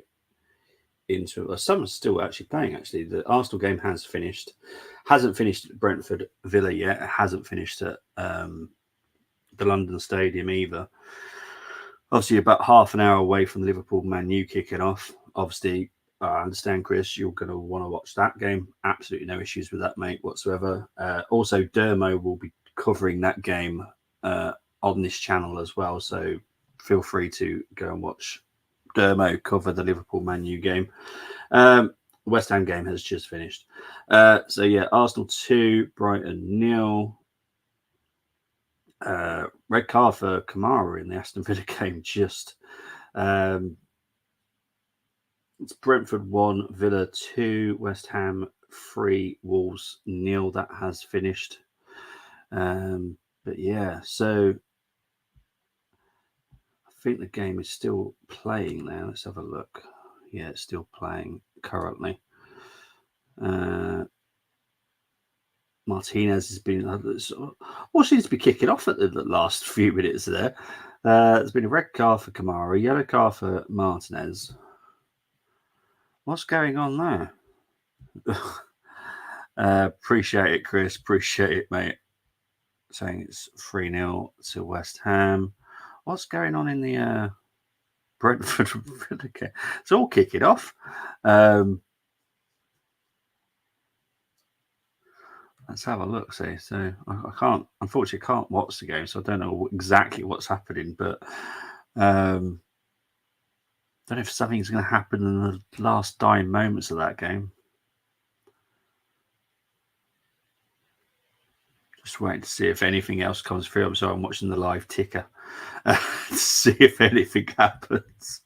into some are still actually playing. Actually, the Arsenal game has finished. Hasn't finished at Brentford Villa yet. It hasn't finished at the London Stadium either. Obviously, about half an hour away from Liverpool Man U kicking off. Obviously, I understand, Chris, you're going to want to watch that game. Absolutely no issues with that, mate, whatsoever. Also, Dermo will be covering that game on this channel as well. So feel free to go and watch Dermo cover the Liverpool Man U game. West Ham game has just finished. So yeah, Arsenal 2, Brighton 0. Red card for Kamara in the Aston Villa game. Just it's Brentford 1, Villa 2, West Ham 3, Wolves 0. That has finished. But yeah, so I think the game is still playing now. Let's have a look. Yeah, it's still playing currently. Martinez has been what seems to be kicking off at the last few minutes there. There's been a red card for Kamara, yellow card for Martinez. What's going on there? Appreciate it, Chris. Appreciate it, mate. Saying it's 3-0 to West Ham. What's going on in the Brentford? It's all kicking off. Let's have a look. See, so I unfortunately can't watch the game, so I don't know exactly what's happening. But don't know if something's going to happen in the last dying moments of that game. Just waiting to see if anything else comes through. I'm sorry, I'm watching the live ticker to see if anything happens.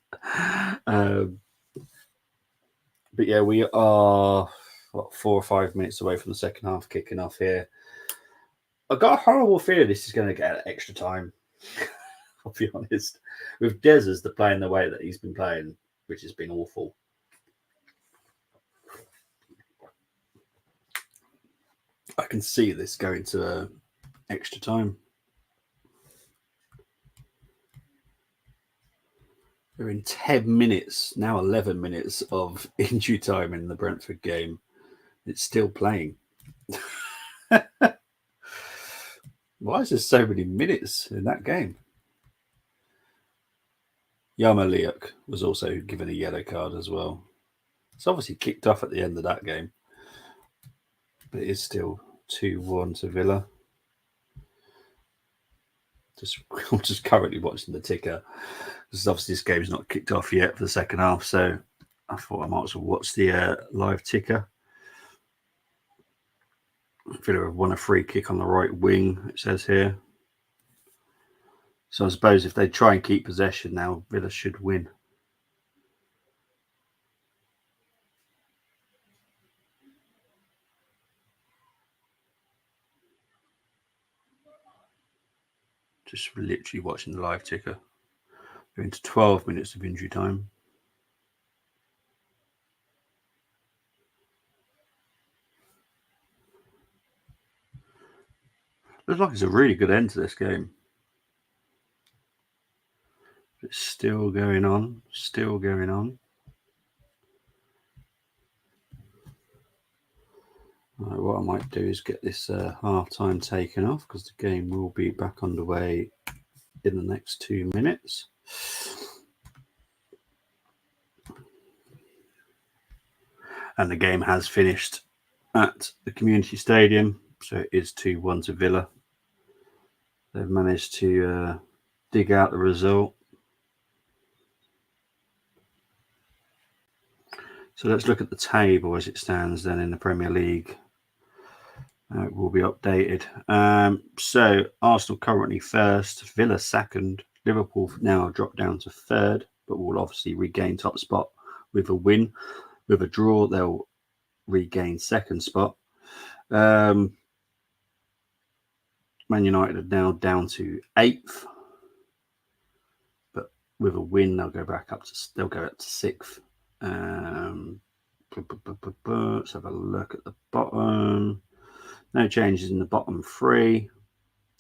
But yeah, we are 4 or 5 minutes away from the second half kicking off here. I've got a horrible feeling this is going to get extra time. I'll be honest. With Dezers, the playing the way that he's been playing, which has been awful. I can see this going to extra time. We're in 10 minutes, now 11 minutes of injury time in the Brentford game. It's still playing. Why is there so many minutes in that game? Yarmoliuk was also given a yellow card as well. It's obviously kicked off at the end of that game. But it is still 2-1 to Villa. I'm just currently watching the ticker. Because obviously this game's not kicked off yet for the second half. So I thought I might as well watch the live ticker. Villa have won a free kick on the right wing, it says here. So I suppose if they try and keep possession now, Villa should win. Just literally watching the live ticker. We're into 12 minutes of injury time. Looks like it's a really good end to this game. It's still going on. Still going on. Right, what I might do is get this half time taken off because the game will be back underway in the next 2 minutes. And the game has finished at the community stadium, so it is 2-1 to Villa. They've managed to dig out the result. So let's look at the table as it stands then in the Premier League. It will be updated. So Arsenal currently first, Villa second, Liverpool now dropped down to third, but will obviously regain top spot with a win. With a draw, they'll regain second spot. Man United are now down to 8th, but with a win, they'll go up to 6th. Let's have a look at the bottom. No changes in the bottom 3.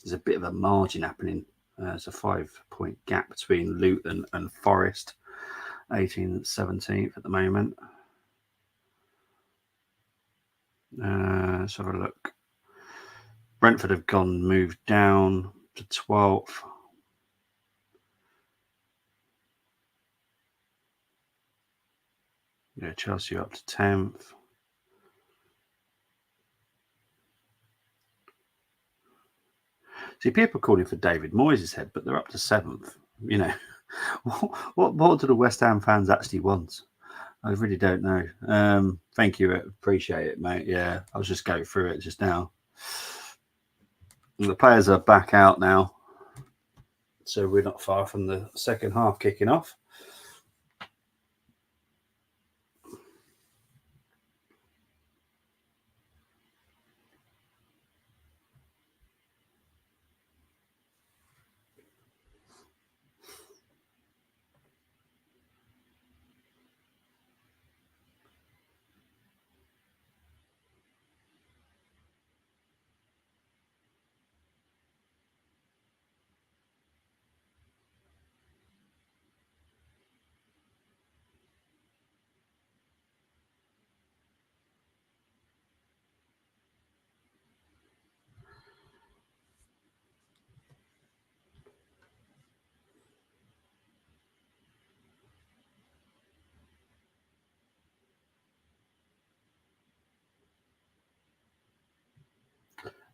There's a bit of a margin happening. There's a 5-point gap between Luton and Forest, 18th, 17th at the moment. Let's have a look. Brentford have moved down to 12th. Yeah, Chelsea up to 10th. See, people are calling for David Moyes' head, but they're up to 7th. You know, what do the West Ham fans actually want? I really don't know. Thank you. Appreciate it, mate. Yeah, I was just going through it just now. The players are back out now. So we're not far from the second half kicking off.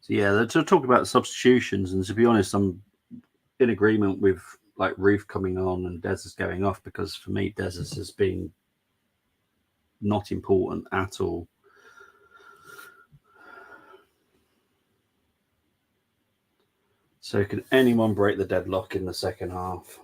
So yeah, they're talking about substitutions, and to be honest, I'm in agreement with like Ruth coming on and Dez going off, because for me, Dez has been not important at all. So can anyone break the deadlock in the second half?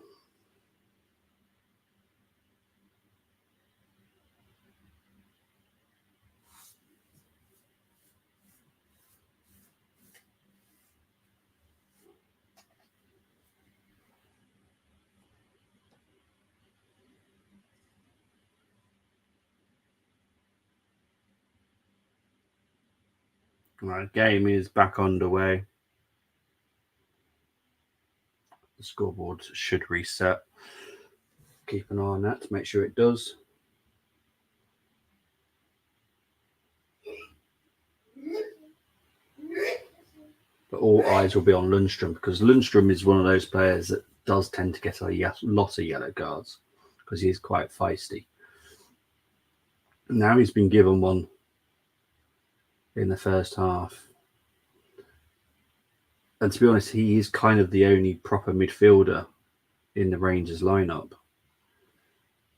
Right, game is back underway. The scoreboard should reset. Keep an eye on that to make sure it does. But all eyes will be on Lundstrom, because Lundstrom is one of those players that does tend to get a lot of yellow cards because he is quite feisty. Now he's been given one in the first half. And to be honest, he is kind of the only proper midfielder in the Rangers lineup.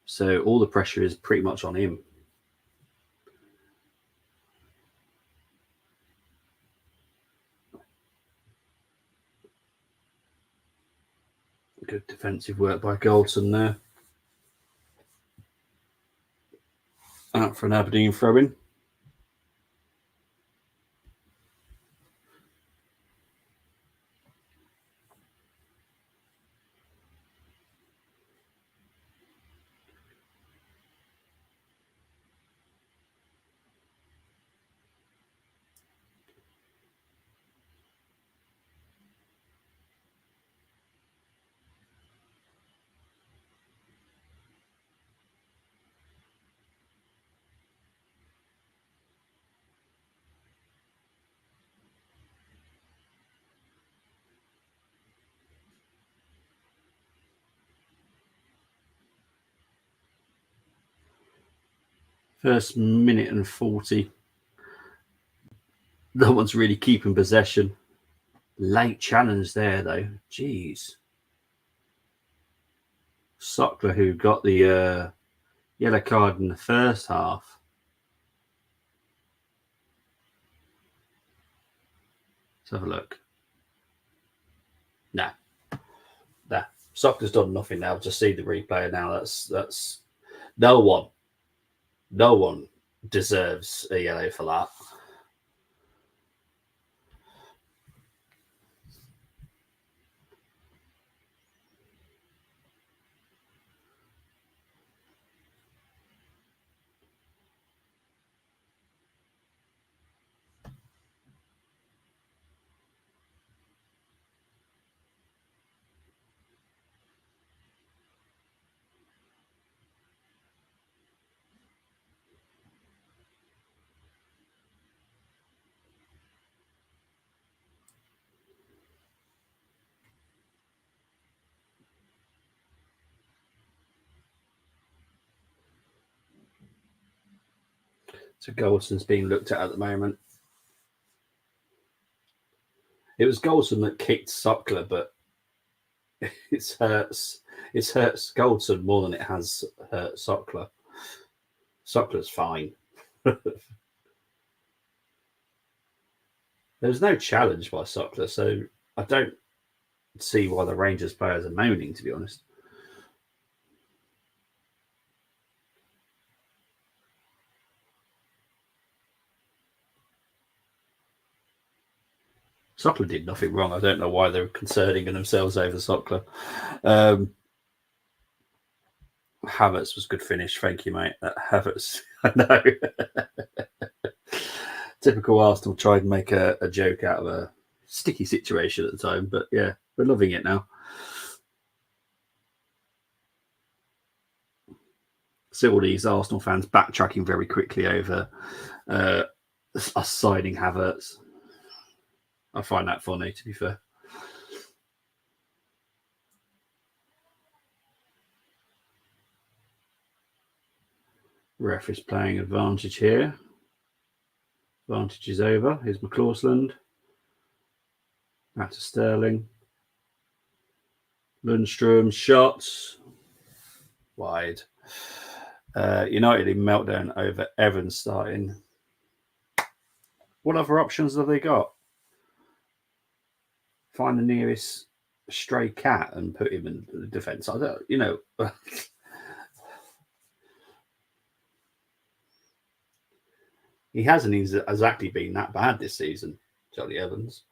So all the pressure is pretty much on him. Good defensive work by Goldson there. Out for an Aberdeen throw-in. First minute and 40. No one's really keeping possession. Late challenge there, though. Jeez. Sockler, who got the yellow card in the first half. Let's have a look. Nah. Sockler's done nothing now. Just see the replay now. That's no one deserves a yellow for that. So Goldson's being looked at the moment. It was Goldson that kicked Sockler, but it hurts Goldson more than it has hurt Sockler. Sockler's fine. There's no challenge by Sockler, so I don't see why the Rangers players are moaning, to be honest. Sockler did nothing wrong. I don't know why they're concerning themselves over Sockler. Havertz was good finish. Thank you, mate. Havertz, I know. Typical Arsenal tried to make a joke out of a sticky situation at the time, but yeah, we're loving it now. See all these Arsenal fans backtracking very quickly over us signing Havertz. I find that funny, to be fair. Ref is playing advantage here. Advantage is over. Here's McCausland. Back to Sterling. Lundstrom shots. Wide. United in meltdown over Evans starting. What other options have they got? Find the nearest stray cat and put him in the defence. I don't, he hasn't exactly been that bad this season, Johnny Evans.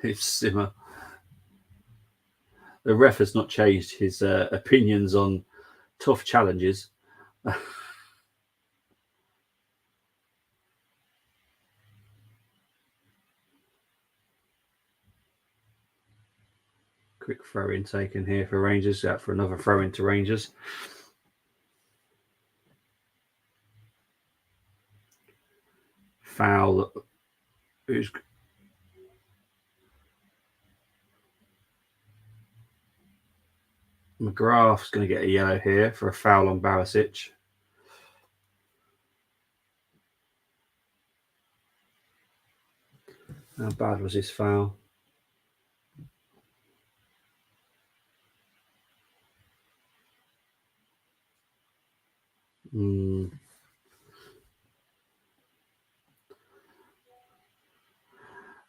It's Simmer. The ref has not changed his opinions on tough challenges. Quick throw in taken here for Rangers. Out for another throw into Rangers. Foul. Who's McGrath's going to get a yellow here for a foul on Barisic. How bad was his foul? I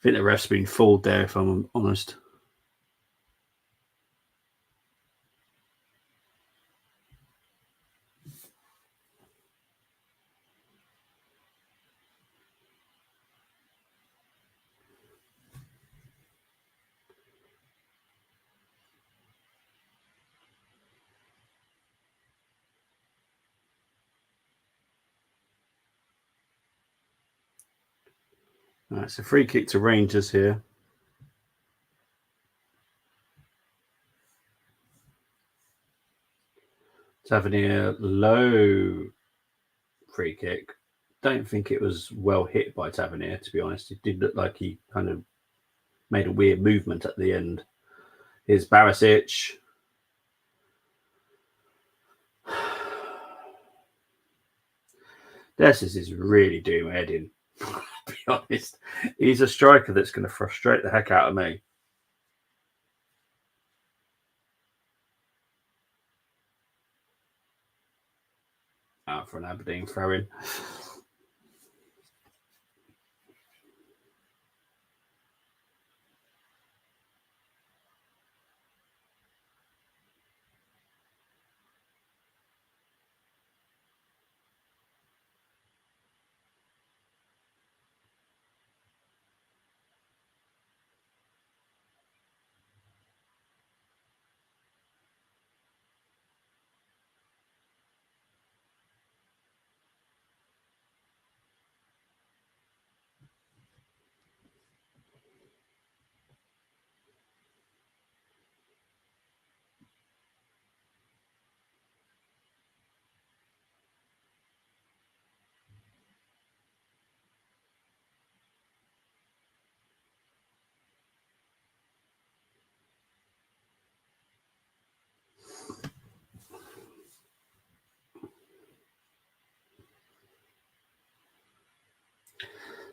think the ref's been fooled there, if I'm honest. Right, so free kick to Rangers here. Tavernier, low free kick. Don't think it was well hit by Tavernier, to be honest. It did look like he kind of made a weird movement at the end. Here's Barisic. This is really doing my head in, to be honest. He's a striker that's going to frustrate the heck out of me. Out for an Aberdeen throw-in.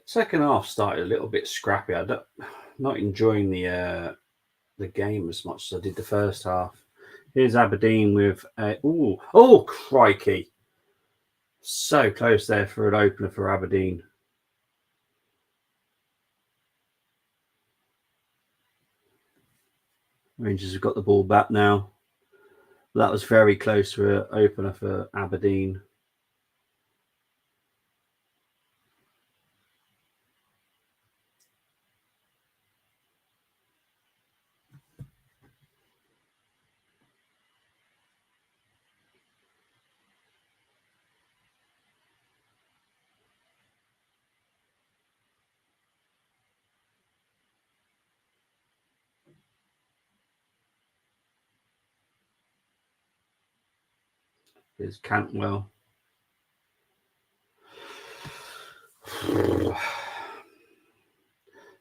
Second half started a little bit scrappy. Not enjoying the game as much as I did the first half. Here's Aberdeen with oh crikey! So close there for an opener for Aberdeen. Rangers have got the ball back now. That was very close to an opener for Aberdeen. Here's Cantwell.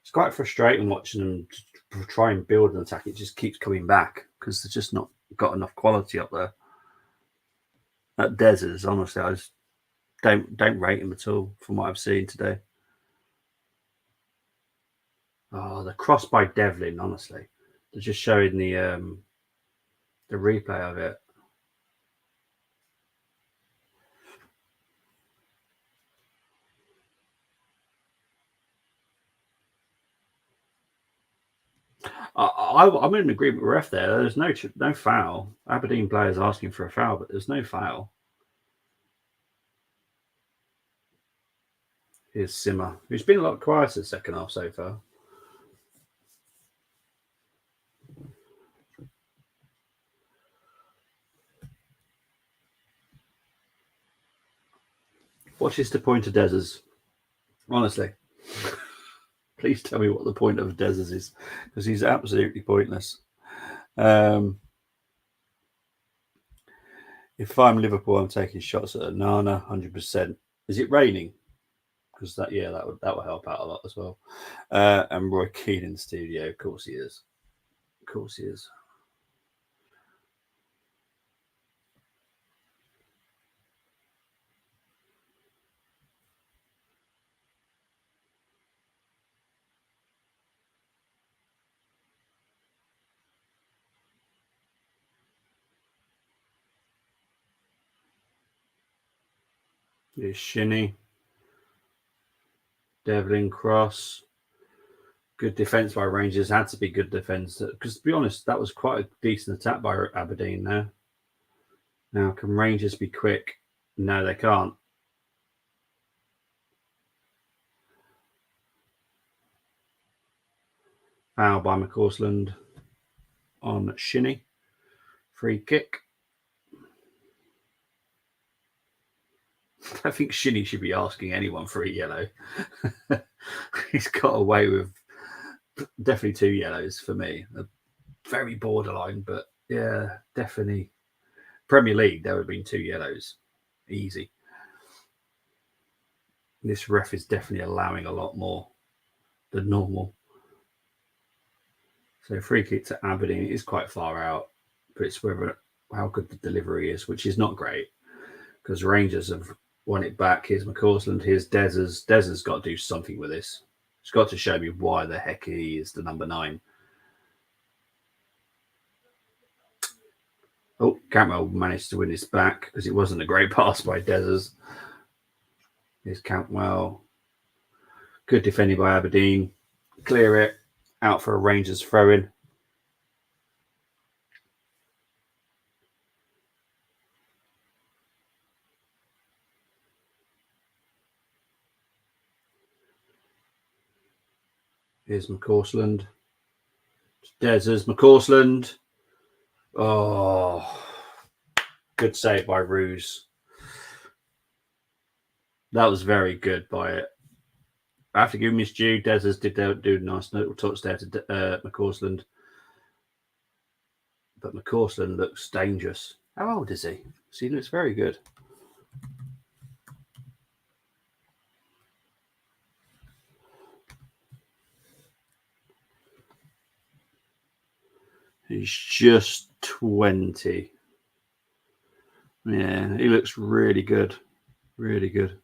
It's quite frustrating watching them try and build an attack. It just keeps coming back because they're just not got enough quality up there. At Dezers, honestly, I just don't rate him at all from what I've seen today. Oh, the cross by Devlin, honestly. They're just showing the replay of it. I'm in agreement with ref there. There's no foul. Aberdeen players asking for a foul, but there's no foul. Here's Simmer, who's been a lot quieter the second half so far. What is the point of Dezers? Honestly. Please tell me what the point of Dezers is, because he's absolutely pointless. If I'm Liverpool, I'm taking shots at Nana, 100%. Is it raining? Because that would help out a lot as well. And Roy Keane in the studio, of course he is. Of course he is. Here's Shinnie. Devlin Cross. Good defence by Rangers. Had to be good defence. Because to be honest, that was quite a decent attack by Aberdeen there. Now, can Rangers be quick? No, they can't. Foul by McCausland on Shinnie. Free kick. I think Shinnie should be asking anyone for a yellow. He's got away with definitely 2 yellows for me. Very borderline, but yeah, definitely. Premier League, there would have been 2 yellows. Easy. This ref is definitely allowing a lot more than normal. So free kick to Aberdeen. It is quite far out, but it's whether how good the delivery is, which is not great because Rangers have won it back. Here's McCausland. Here's Dezers. Dezers got to do something with this. He's got to show me why the heck he is the number 9. Oh, Cantwell managed to win this back because it wasn't a great pass by Dezers. Here's Cantwell. Good defending by Aberdeen. Clear it. Out for a Rangers throw-in. Here's McCausland. Dezers. McCausland. Oh, good save by Ruse. That was very good by it. I have to give him his due. Dezers did do a nice little touch there to McCausland. But McCausland looks dangerous. How old is he? So he looks very good. He's just 20. Yeah, he looks really good. Really good.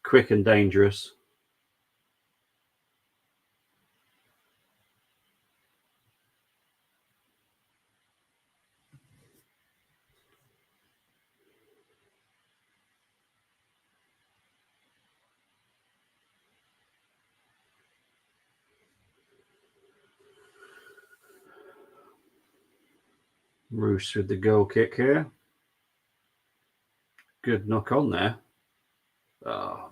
Quick and dangerous. Roos with the goal kick here. Good knock on there. Oh.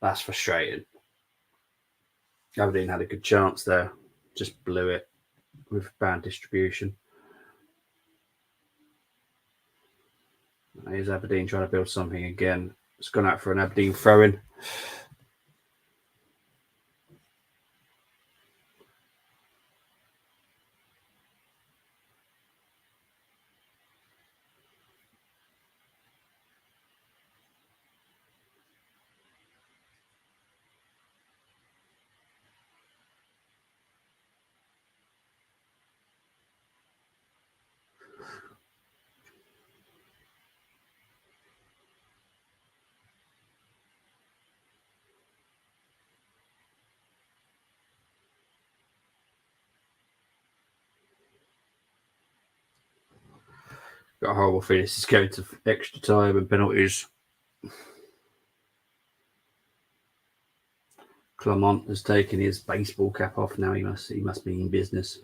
That's frustrating. Aberdeen had a good chance there. Just blew it with bad distribution. Here's Aberdeen trying to build something again. It's gone out for an Aberdeen throw-in. Got a horrible feeling this is going to extra time and penalties. Clement has taken his baseball cap off now. He must be in business.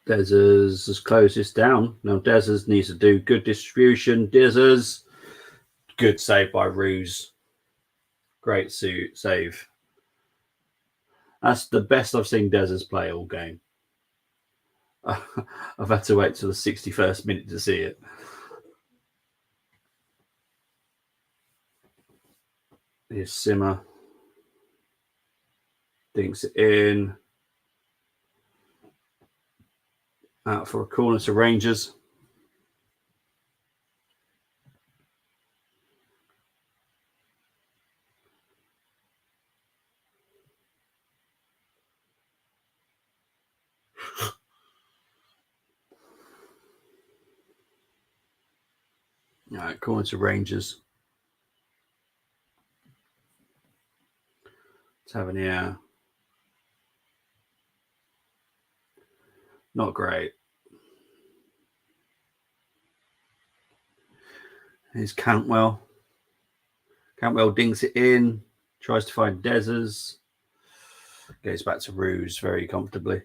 Dezers has closed this down. Now Dezers needs to do good distribution. Dezers, good save by Ruse. Great save. That's the best I've seen Dezers play all game. I've had to wait till the 61st minute to see it. Here's Simmer. Dinks it in. Out for a corner to Rangers. Right, corner to Rangers. Tavernier. Not great. Here's Cantwell. Cantwell dinks it in. Tries to find Dezers. Goes back to Ruse very comfortably.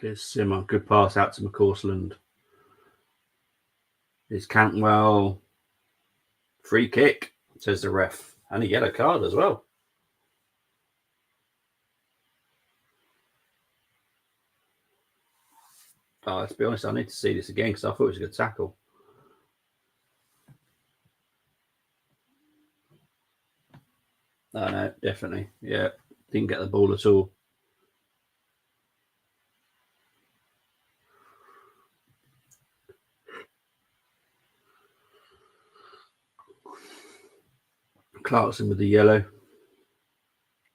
Here's Simmer. Good pass out to McCausland. Here's Cantwell. Free kick, says the ref. And a yellow card as well. Oh, let's be honest, I need to see this again because I thought it was a good tackle. Oh, no, definitely. Yeah, didn't get the ball at all. Clarkson with the yellow.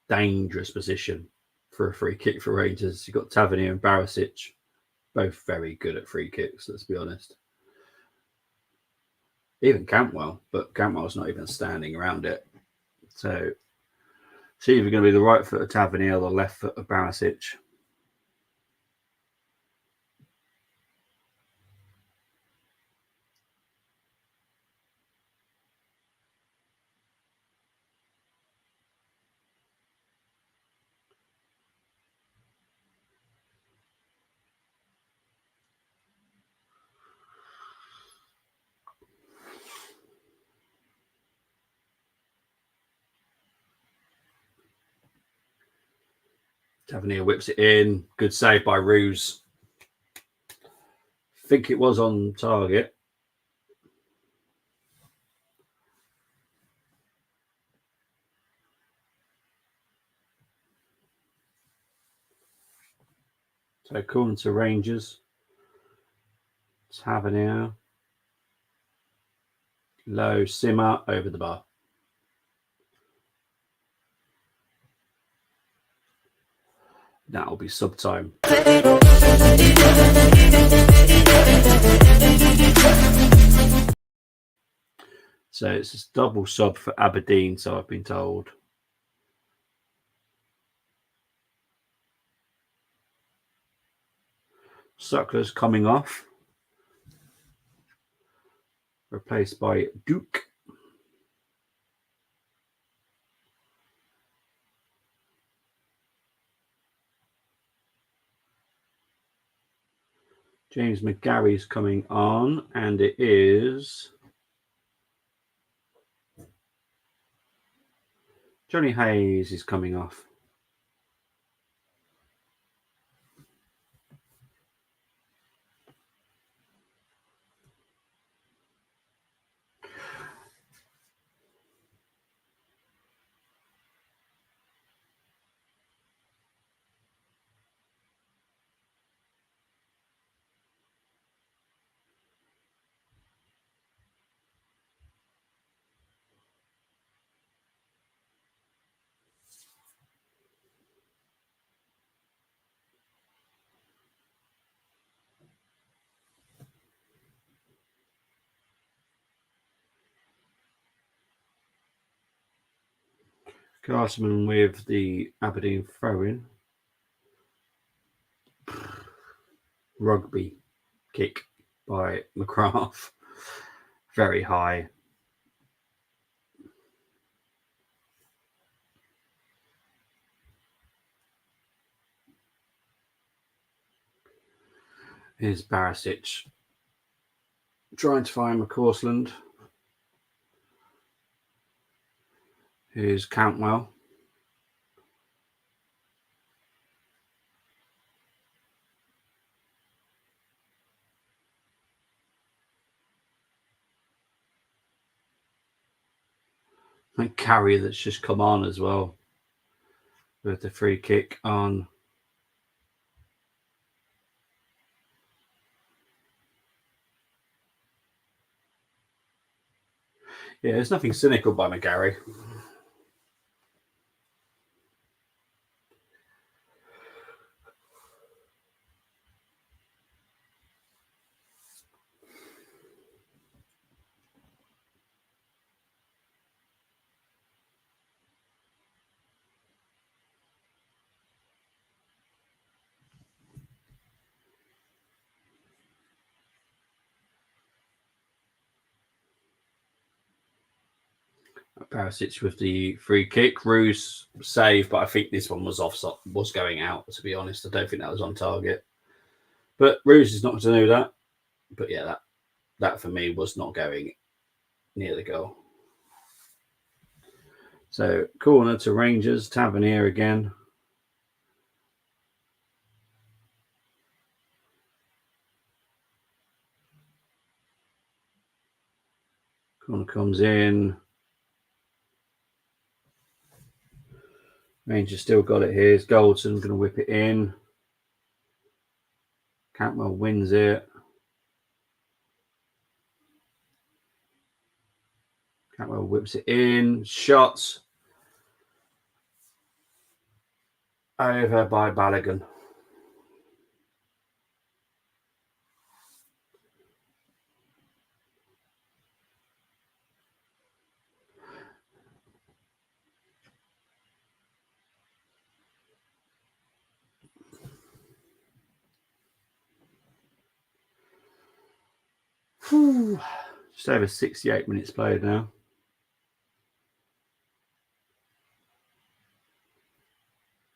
Dangerous position for a free kick for Rangers. You've got Tavernier and Barisic, both very good at free kicks, let's be honest. Even Cantwell, but Cantwell's not even standing around it. So it's either going to be the right foot of Tavernier or the left foot of Barisic. Tavernier whips it in. Good save by Ruse. Think it was on target. So corner to Rangers. Tavernier. Low, Simmer over the bar. That'll be sub time. So it's a double sub for Aberdeen, so I've been told. Suckler's coming off. Replaced by Duke. James McGarry's coming on, and it is Johnny Hayes is coming off. Castleman with the Aberdeen throw-in. Rugby kick by McGrath. Very high. Here's Barisic trying to find McCausland. Here's Cantwell. And Carrier that's just come on as well with the free kick on. Yeah, there's nothing cynical by McGarry. Barisic with the free kick. Roos save, but I think this one was was going out, to be honest. I don't think that was on target. But Roos is not to know that. But yeah, that for me was not going near the goal. So corner to Rangers. Tavernier again. Corner comes in. Rangers still got it here. It's Goldson going to whip it in. Cantwell wins it. Cantwell whips it in. Shots over by Balogun. Just over 68 minutes played now.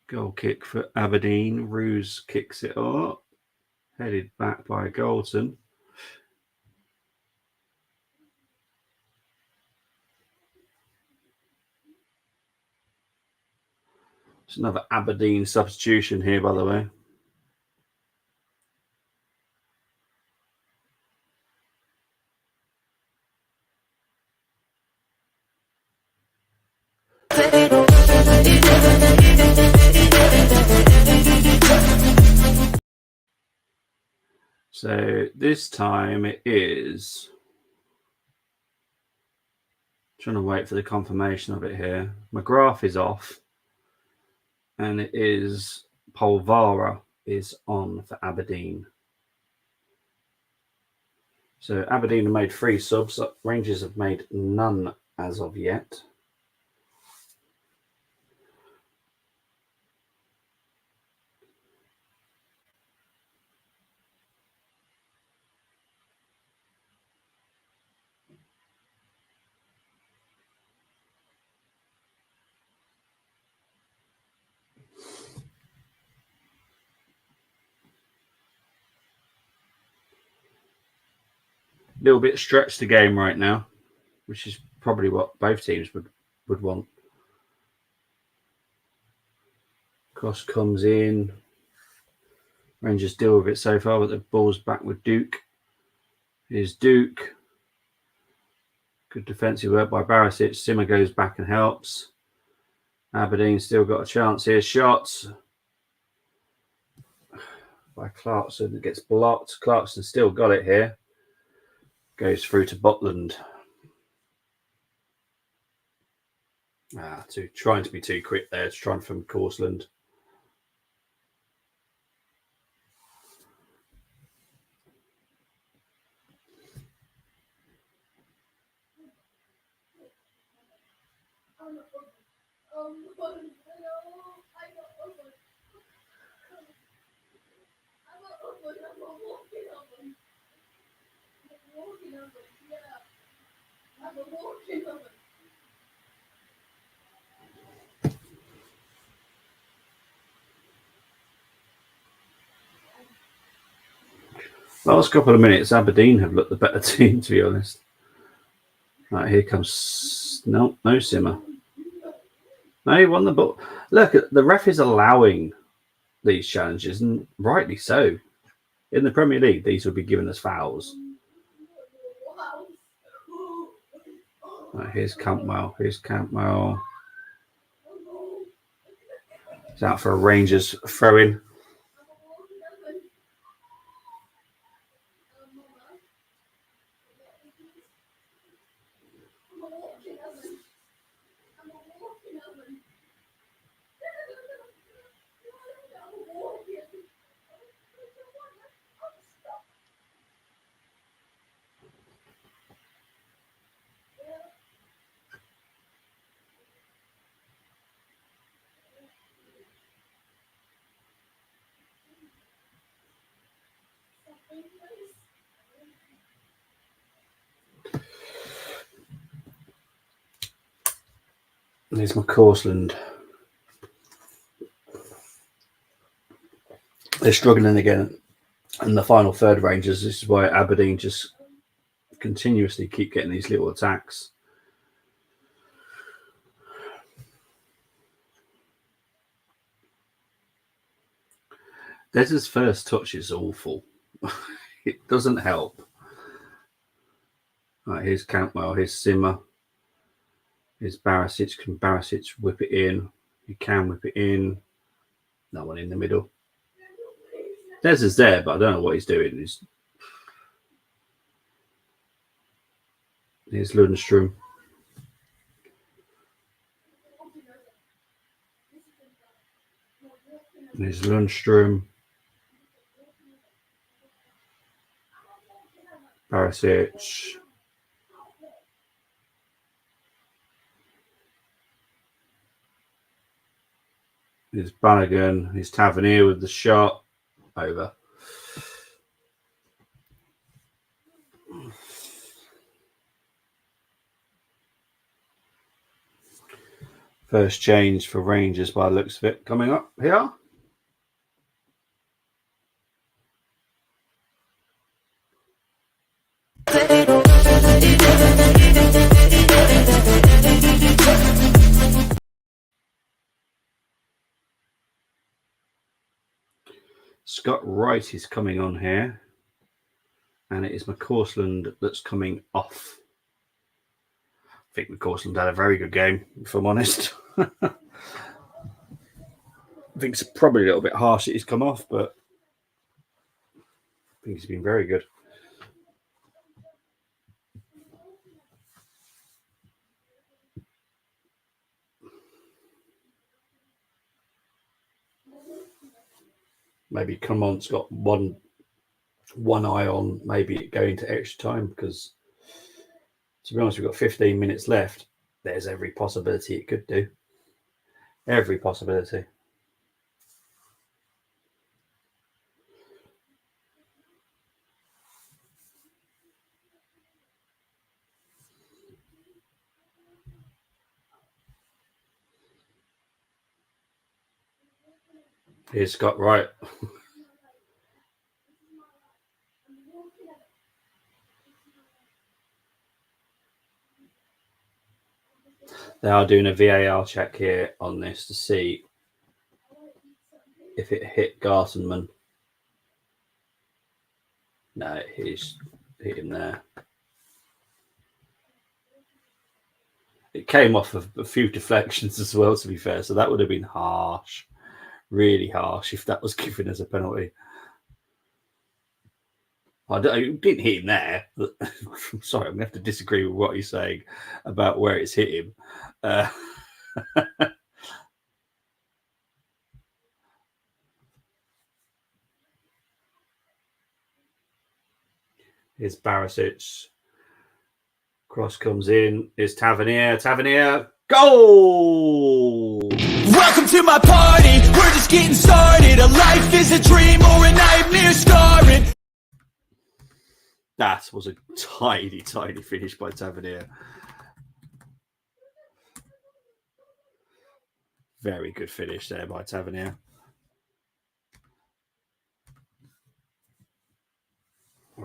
Goal kick for Aberdeen. Roos kicks it up. Headed back by Goldson. It's another Aberdeen substitution here, by the way. So this time it is. Trying to wait for the confirmation of it here. McGrath is off. And it is Polvara is on for Aberdeen. So Aberdeen have made 3 subs. Rangers have made none as of yet. Little bit stretched the game right now, which is probably what both teams would want. Cross comes in. Rangers deal with it so far, but the ball's back with Duke. Here's Duke. Good defensive work by Barisic. Simmer goes back and helps. Aberdeen still got a chance here. Shots by Clarkson. It gets blocked. Clarkson still got it here. Goes through to Butland. Trying to be too quick there. Trying from Corsland. Last couple of minutes, Aberdeen have looked the better team, to be honest. Right, here comes... No simmer. No, he won the ball. Look, the ref is allowing these challenges, and rightly so. In the Premier League, these would be given as fouls. Right, here's Campbell. He's out for a Rangers throw-in. There's my Corsland. They're struggling again. And the final third Rangers, this is why Aberdeen just continuously keep getting these little attacks. Des's first touch is awful. It doesn't help. Right, here's Cantwell, here's Simmer. Here's Barisic. Can Barisic whip it in? He can whip it in. No one in the middle. Des is there, but I don't know what he's doing. Here's Lundstrom. There's Lundstrom. Barisic. There's Balogun. Here's Tavernier with the shot. Over. First change for Rangers by the looks of it coming up here. Scott Wright is coming on here, and it is McCausland that's coming off. I think McCausland had a very good game, if I'm honest. I think it's probably a little bit harsh that he's come off, but I think he's been very good. Maybe Clement's got one eye on maybe going to extra time, because to be honest, we've got 15 minutes left. There's every possibility it could do. Every possibility. Here's Scott Wright. They are doing a VAR check here on this to see if it hit Gartenman. No, it hit him there. It came off of a few deflections as well, to be fair, so that would have been harsh. Really harsh if that was given as a penalty. I didn't hit him there. But I'm sorry, I'm going to have to disagree with what he's saying about where it's hit him. Here's Barisic. Cross comes in. Here's Tavernier. Tavernier. Goal! Welcome to my party. We're just getting started. A life is a dream or a nightmare scarring. That was a tiny, tiny finish by Tavernier. Very good finish there by Tavernier.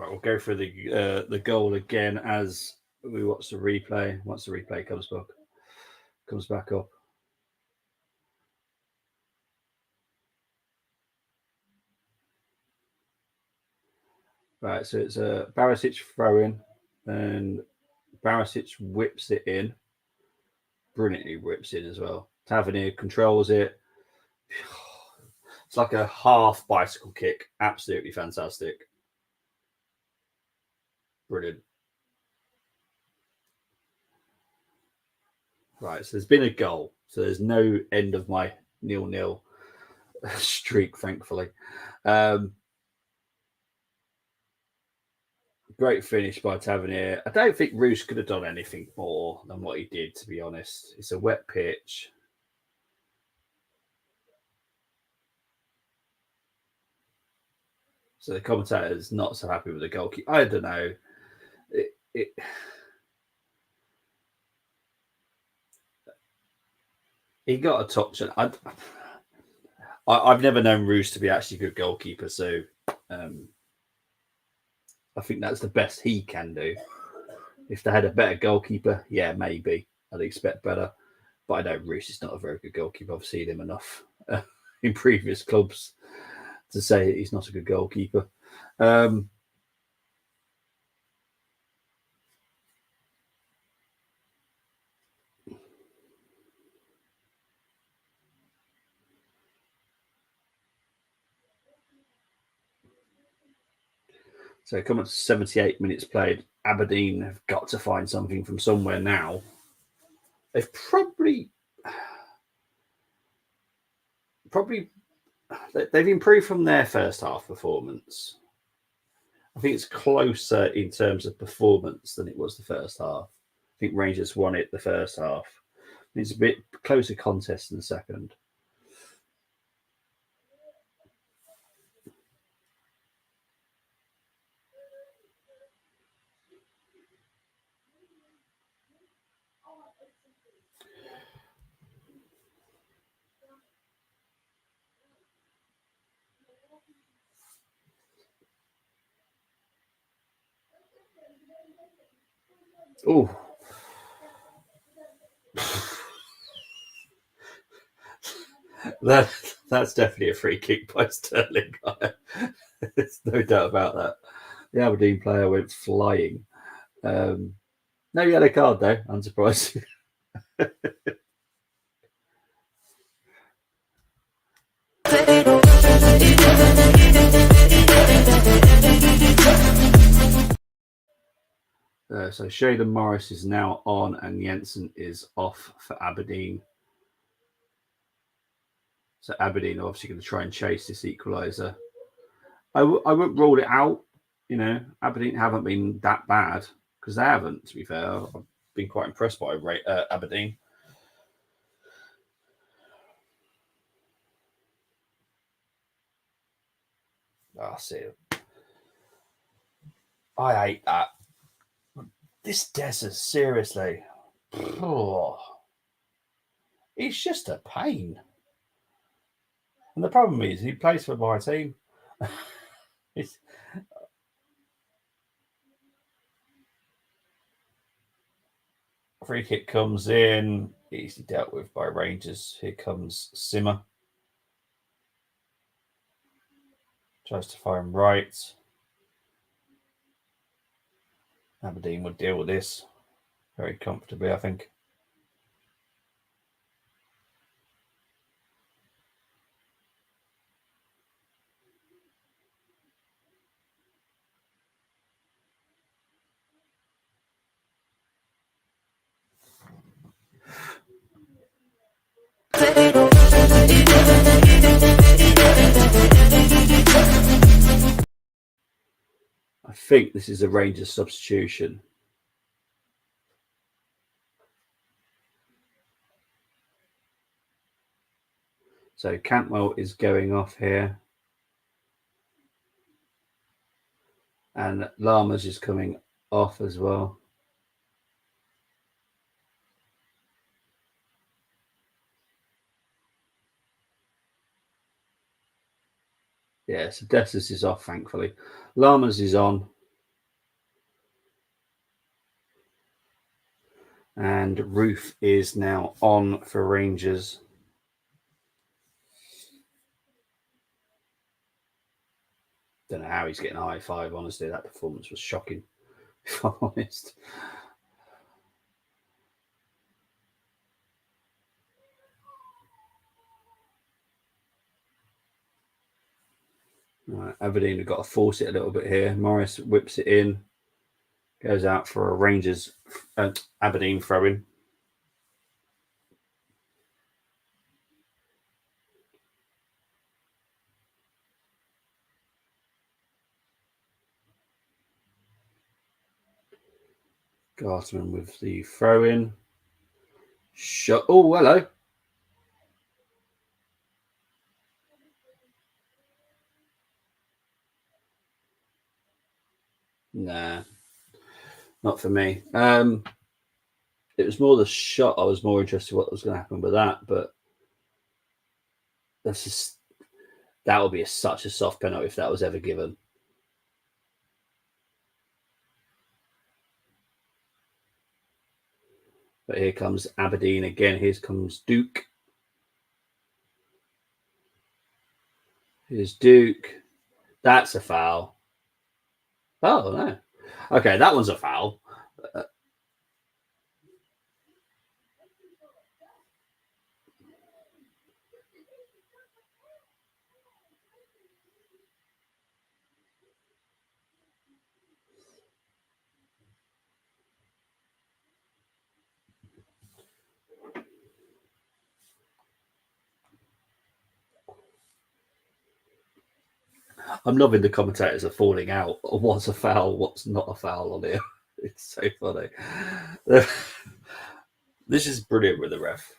Right, we'll go through the goal again as we watch the replay. Once the replay comes back up. Right, so it's a Barisic throw-in, and Barisic whips it in. Brilliantly whips in as well. Tavernier controls it. It's like a half bicycle kick. Absolutely fantastic. Brilliant. Right, so there's been a goal. So there's no end of my 0-0 streak, thankfully. Great finish by Tavernier. I don't think Roos could have done anything more than what he did, to be honest. It's a wet pitch. So the commentator's not so happy with the goalkeeper. I don't know. He got a touch. I've never known Roos to be actually a good goalkeeper, so I think that's the best he can do. If they had a better goalkeeper, yeah, maybe I'd expect better. But I know Roos is not a very good goalkeeper. I've seen him enough in previous clubs to say he's not a good goalkeeper. So coming to 78 minutes played, Aberdeen have got to find something from somewhere now. They've probably they've improved from their first half performance. I think it's closer in terms of performance than it was the first half. I think Rangers won it the first half. It's a bit closer contest in the second. Oh, that's definitely a free kick by Sterling. There's no doubt about that. The Aberdeen player went flying. No yellow card though, unsurprising. So Shaden Morris is now on and Jensen is off for Aberdeen. So Aberdeen are obviously going to try and chase this equaliser. I wouldn't rule it out. You know, Aberdeen haven't been that bad because they haven't, to be fair. I've been quite impressed by Aberdeen. I see it. I hate that. This Desert, seriously. Oh, it's just a pain. And the problem is, he plays for my team. Free kick comes in, easily dealt with by Rangers. Here comes Simmer. Tries to find right. Aberdeen would deal with this very comfortably, I think. I think this is a Rangers substitution. So Cantwell is going off here. And Lamas is coming off as well. Yeah, so Dessus is off, thankfully. Lamas is on. And Roof is now on for Rangers. Don't know how he's getting a high five, honestly. That performance was shocking, if I'm honest. Right, Aberdeen have got to force it a little bit here. Morris whips it in, goes out for a Rangers Aberdeen throw-in. Gartman with the throw-in. Shot. Oh, hello. Nah, not for me. It was more the shot. I was more interested in what was going to happen with that, but that's just that would be such a soft penalty if that was ever given. But here comes Aberdeen again. Here comes Duke. Here's Duke. That's a foul. Oh, no. Okay, that one's a foul. I'm loving the commentators are falling out. What's a foul? What's not a foul on here? It's so funny. This is brilliant with the ref.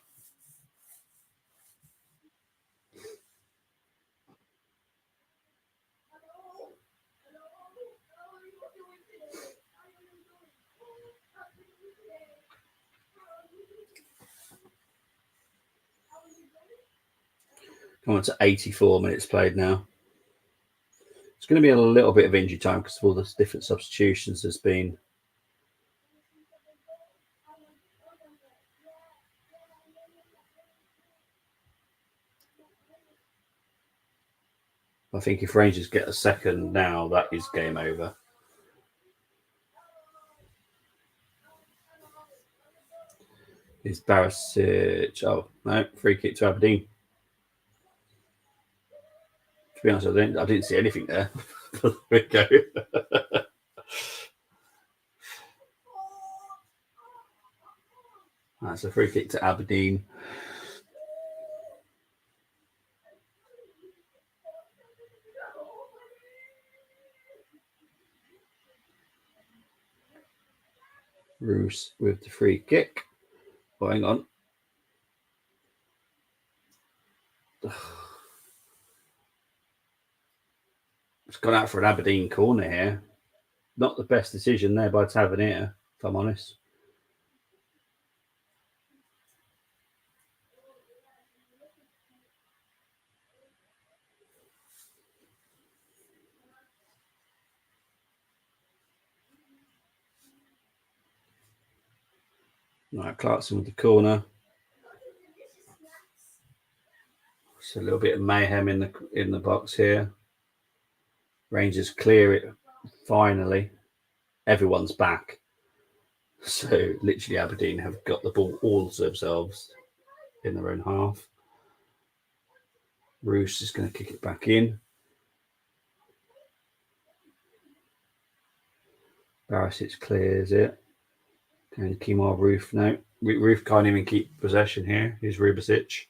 Come on to 84 minutes played now. It's going to be a little bit of injury time because of all the different substitutions there's been. I think if Rangers get a second now, that is game over. Is Barisic? Oh, no, free kick to Aberdeen. To be honest, I didn't see anything there. There we go. That's a free kick to Aberdeen. Roos with the free kick. Oh, hang on. It's gone out for an Aberdeen corner here. Not the best decision there by Tavernier, if I'm honest. Right, Clarkson with the corner. It's a little bit of mayhem in the box here. Rangers clear it finally. Everyone's back. So literally Aberdeen have got the ball all to themselves in their own half. Roos is going to kick it back in. Barisic clears it. And Kemar Roof. No, Roof can't even keep possession here. Here's Rubicic.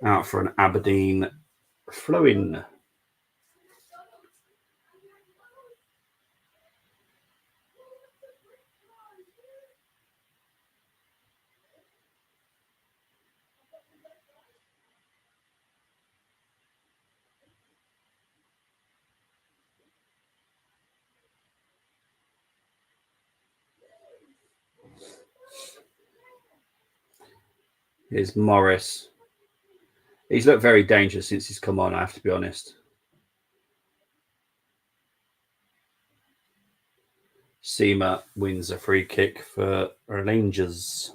Out for an Aberdeen throw-in. Here's Morris. He's looked very dangerous since he's come on, I have to be honest. Seema wins a free kick for Rangers.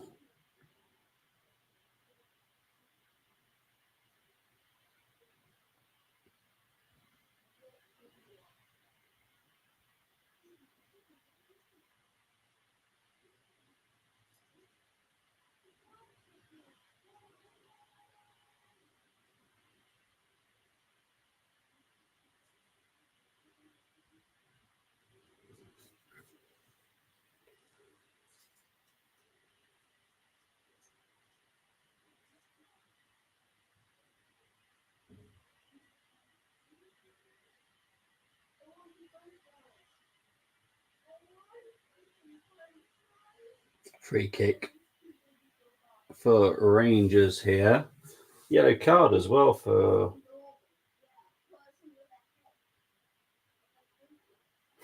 Free kick for Rangers here. Yellow card as well for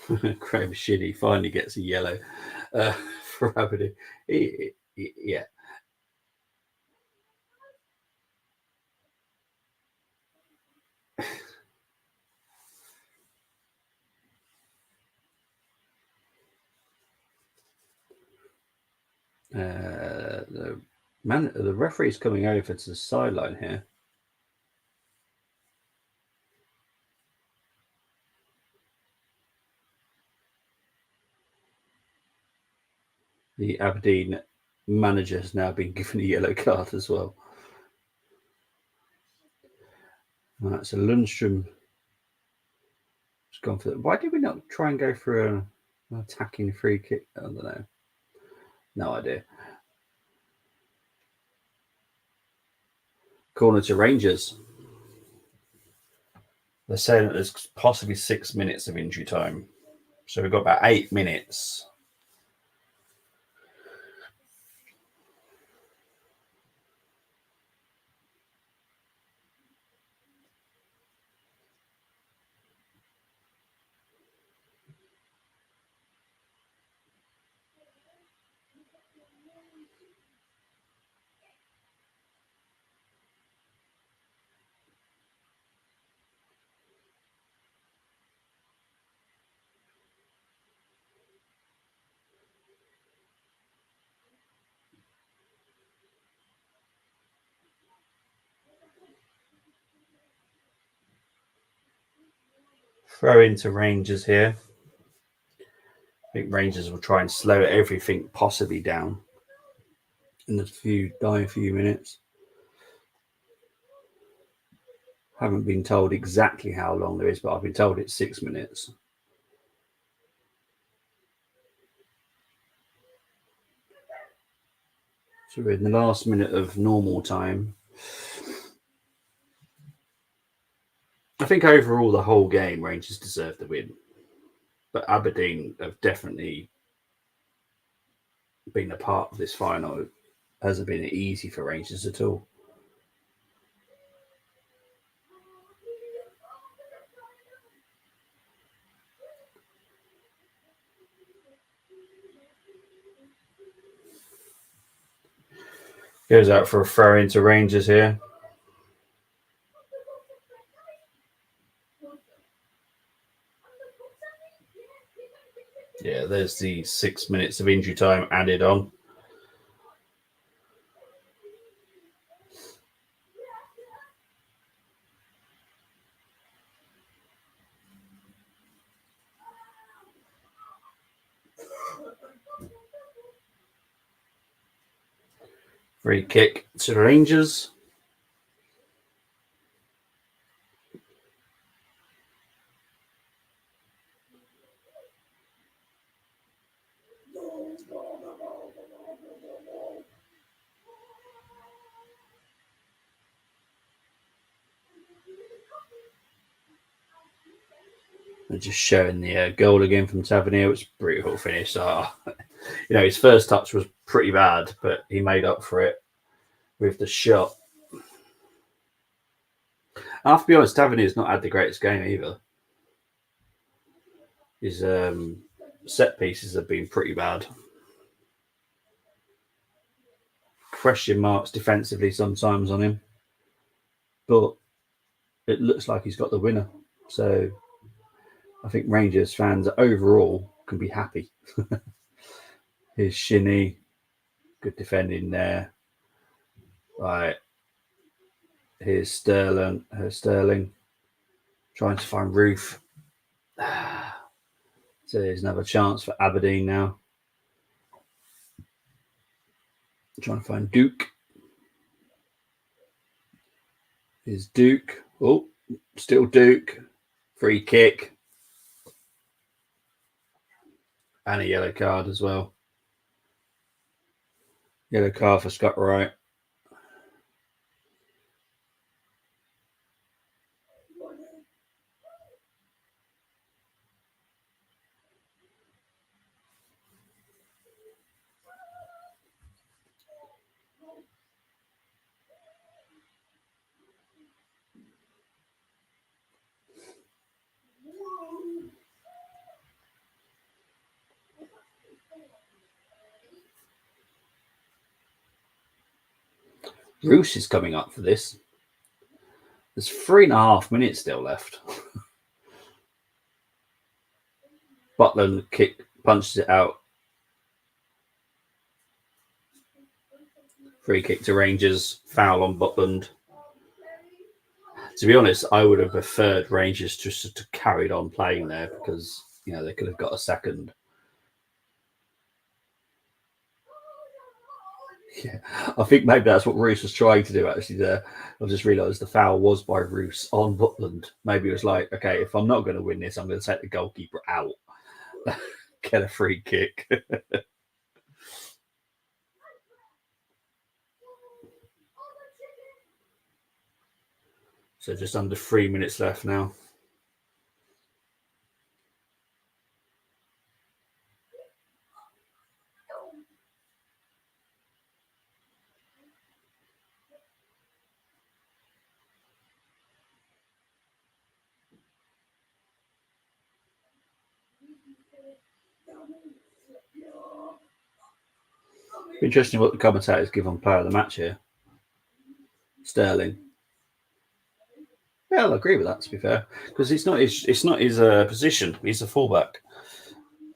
Graham Shiddy. Finally gets a yellow for Aberdeen. Yeah. The referee's coming over to the sideline here. The Aberdeen manager has now been given a yellow card as well. Right, so Lundstrom has gone for. Why did we not try and go for an attacking free kick? I don't know. No idea. Corner to Rangers. They're saying that there's possibly 6 minutes of injury time. So we've got about 8 minutes. Throw into Rangers here. I think Rangers will try and slow everything possibly down in the dying few minutes. Haven't been told exactly how long there is, but I've been told it's 6 minutes. So we're in the last minute of normal time. I think overall the whole game, Rangers deserve the win. But Aberdeen have definitely been a part of this final. It hasn't been easy for Rangers at all. Goes out for a throw into Rangers here. Yeah, there's the 6 minutes of injury time added on. Free kick to Rangers. And just showing the goal again from Tavernier, which brutal finish. His first touch was pretty bad, but he made up for it with the shot. I have to be honest, Tavernier's not had the greatest game either. His set pieces have been pretty bad. Question marks defensively sometimes on him, but it looks like he's got the winner. So I think Rangers fans overall can be happy. Here's Shinny. Good defending there. Right. Here's Sterling. Trying to find Roof. So there's another chance for Aberdeen now. Trying to find Duke. Here's Duke. Oh, still Duke. Free kick. And a yellow card as well. Yellow card for Scott Wright. Roos is coming up for this. There's 3.5 minutes still left. Butland punches it out. Free kick to Rangers. Foul on Butland. To be honest, I would have preferred Rangers just to carried on playing there because, you know, they could have got a second. Yeah, I think maybe that's what Roos was trying to do actually there. I've just realised the foul was by Roos on Butland. Maybe it was like, okay, if I'm not going to win this, I'm going to take the goalkeeper out. Get a free kick. So just under 3 minutes left now. Interesting what the commentators give on player of the match here. Sterling. Yeah, I'll agree with that, to be fair, because it's not his position. He's a fullback,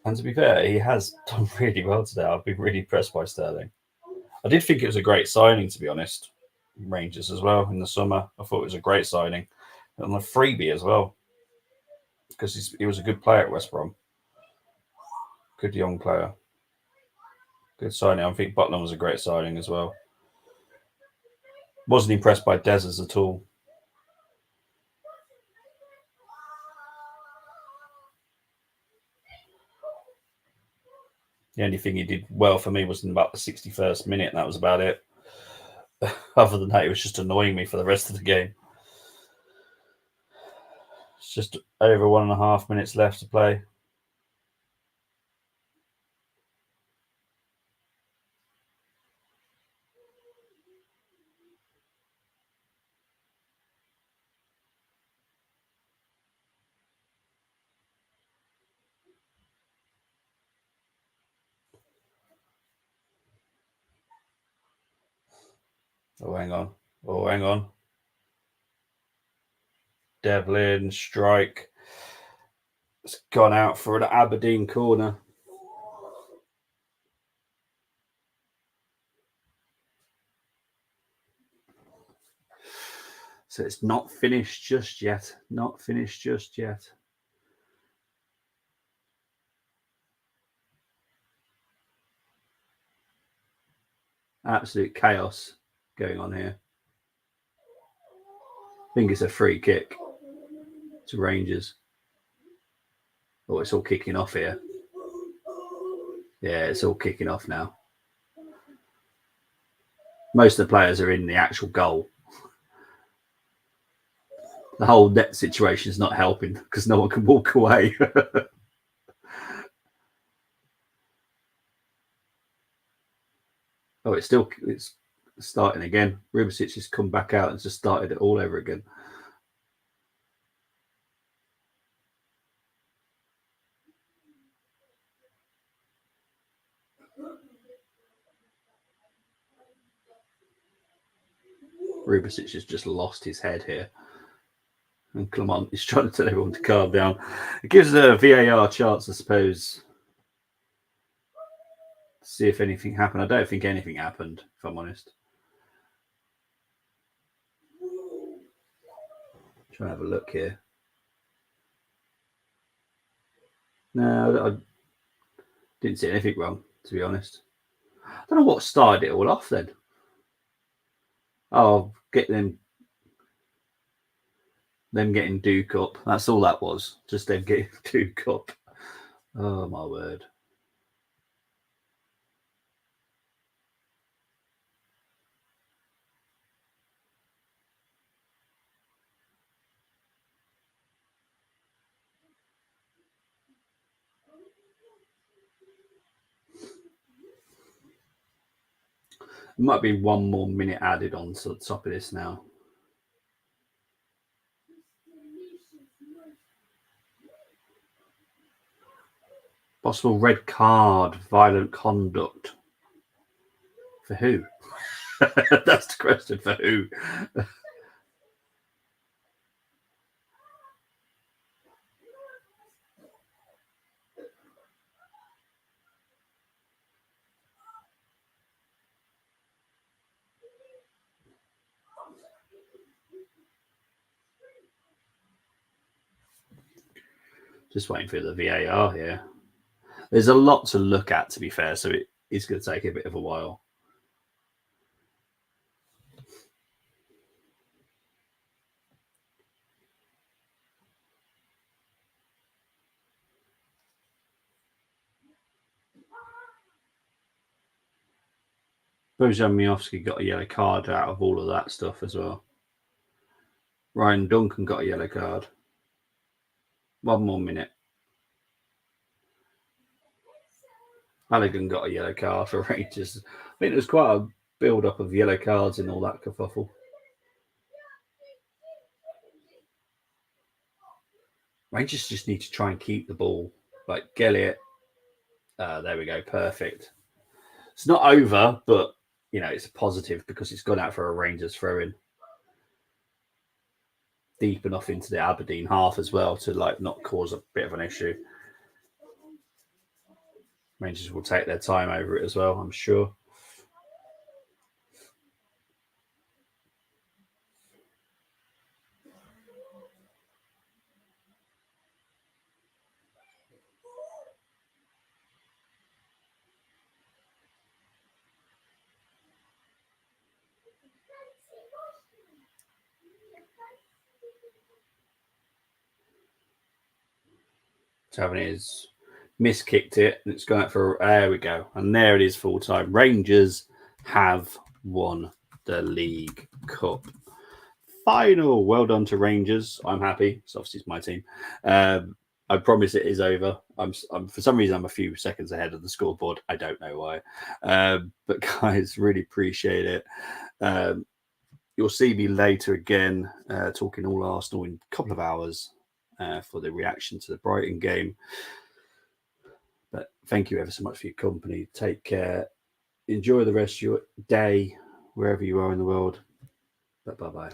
and to be fair, he has done really well today. I've been really impressed by Sterling. I did think it was a great signing, to be honest. Rangers as well in the summer. I thought it was a great signing, and a freebie as well, because he was a good player at West Brom. Good young player. Good signing. I think Butland was a great signing as well. Wasn't impressed by Dezers at all. The only thing he did well for me was in about the 61st minute, and that was about it. Other than that, it was just annoying me for the rest of the game. It's just over 1.5 minutes left to play. Oh, hang on. Devlin, strike. It's gone out for an Aberdeen corner. So it's not finished just yet. Absolute chaos going on here. I think it's a free kick to Rangers. Oh, it's all kicking off here. Yeah, it's all kicking off now. Most of the players are in the actual goal. The whole net situation is not helping because no one can walk away. Oh, it's starting again. Rubicic has come back out and just started it all over again. Rubicic has just lost his head here. And Clement is trying to tell everyone to calm down. It gives a VAR chance, I suppose, See if anything happened. I don't think anything happened, if I'm honest. Try and have a look here. No, I didn't see anything wrong, to be honest. I don't know what started it all off then. Oh, get them getting Duke up. That's all that was. Just them getting Duke up. Oh my word. There might be one more minute added on to the top of this now. Possible red card, violent conduct. For who? That's the question. For who? Just waiting for the VAR here. There's a lot to look at, to be fair, so it is going to take a bit of a while. Bojan Miovski got a yellow card out of all of that stuff as well. Ryan Duncan got a yellow card. One more minute. Halligan got a yellow card for Rangers. I think there was quite a build-up of yellow cards in all that kerfuffle. Rangers just need to try and keep the ball. Like, Gelliot. There we go. Perfect. It's not over, but, you know, it's a positive because it's gone out for a Rangers throw-in. Deep enough into the Aberdeen half as well to, like, not cause a bit of an issue. Rangers will take their time over it as well, I'm sure. Having is miskicked it and it's gone out for there we go, and there it is, full time. Rangers have won the League Cup final. Well done to Rangers. I'm happy. So obviously it's my team. I promise it is over. I'm for some reason I'm a few seconds ahead of the scoreboard. I don't know why, but guys, really appreciate it. You'll see me later again talking all Arsenal in a couple of hours. For the reaction to the Brighton game. But thank you ever so much for your company. Take care. Enjoy the rest of your day, wherever you are in the world. Bye-bye.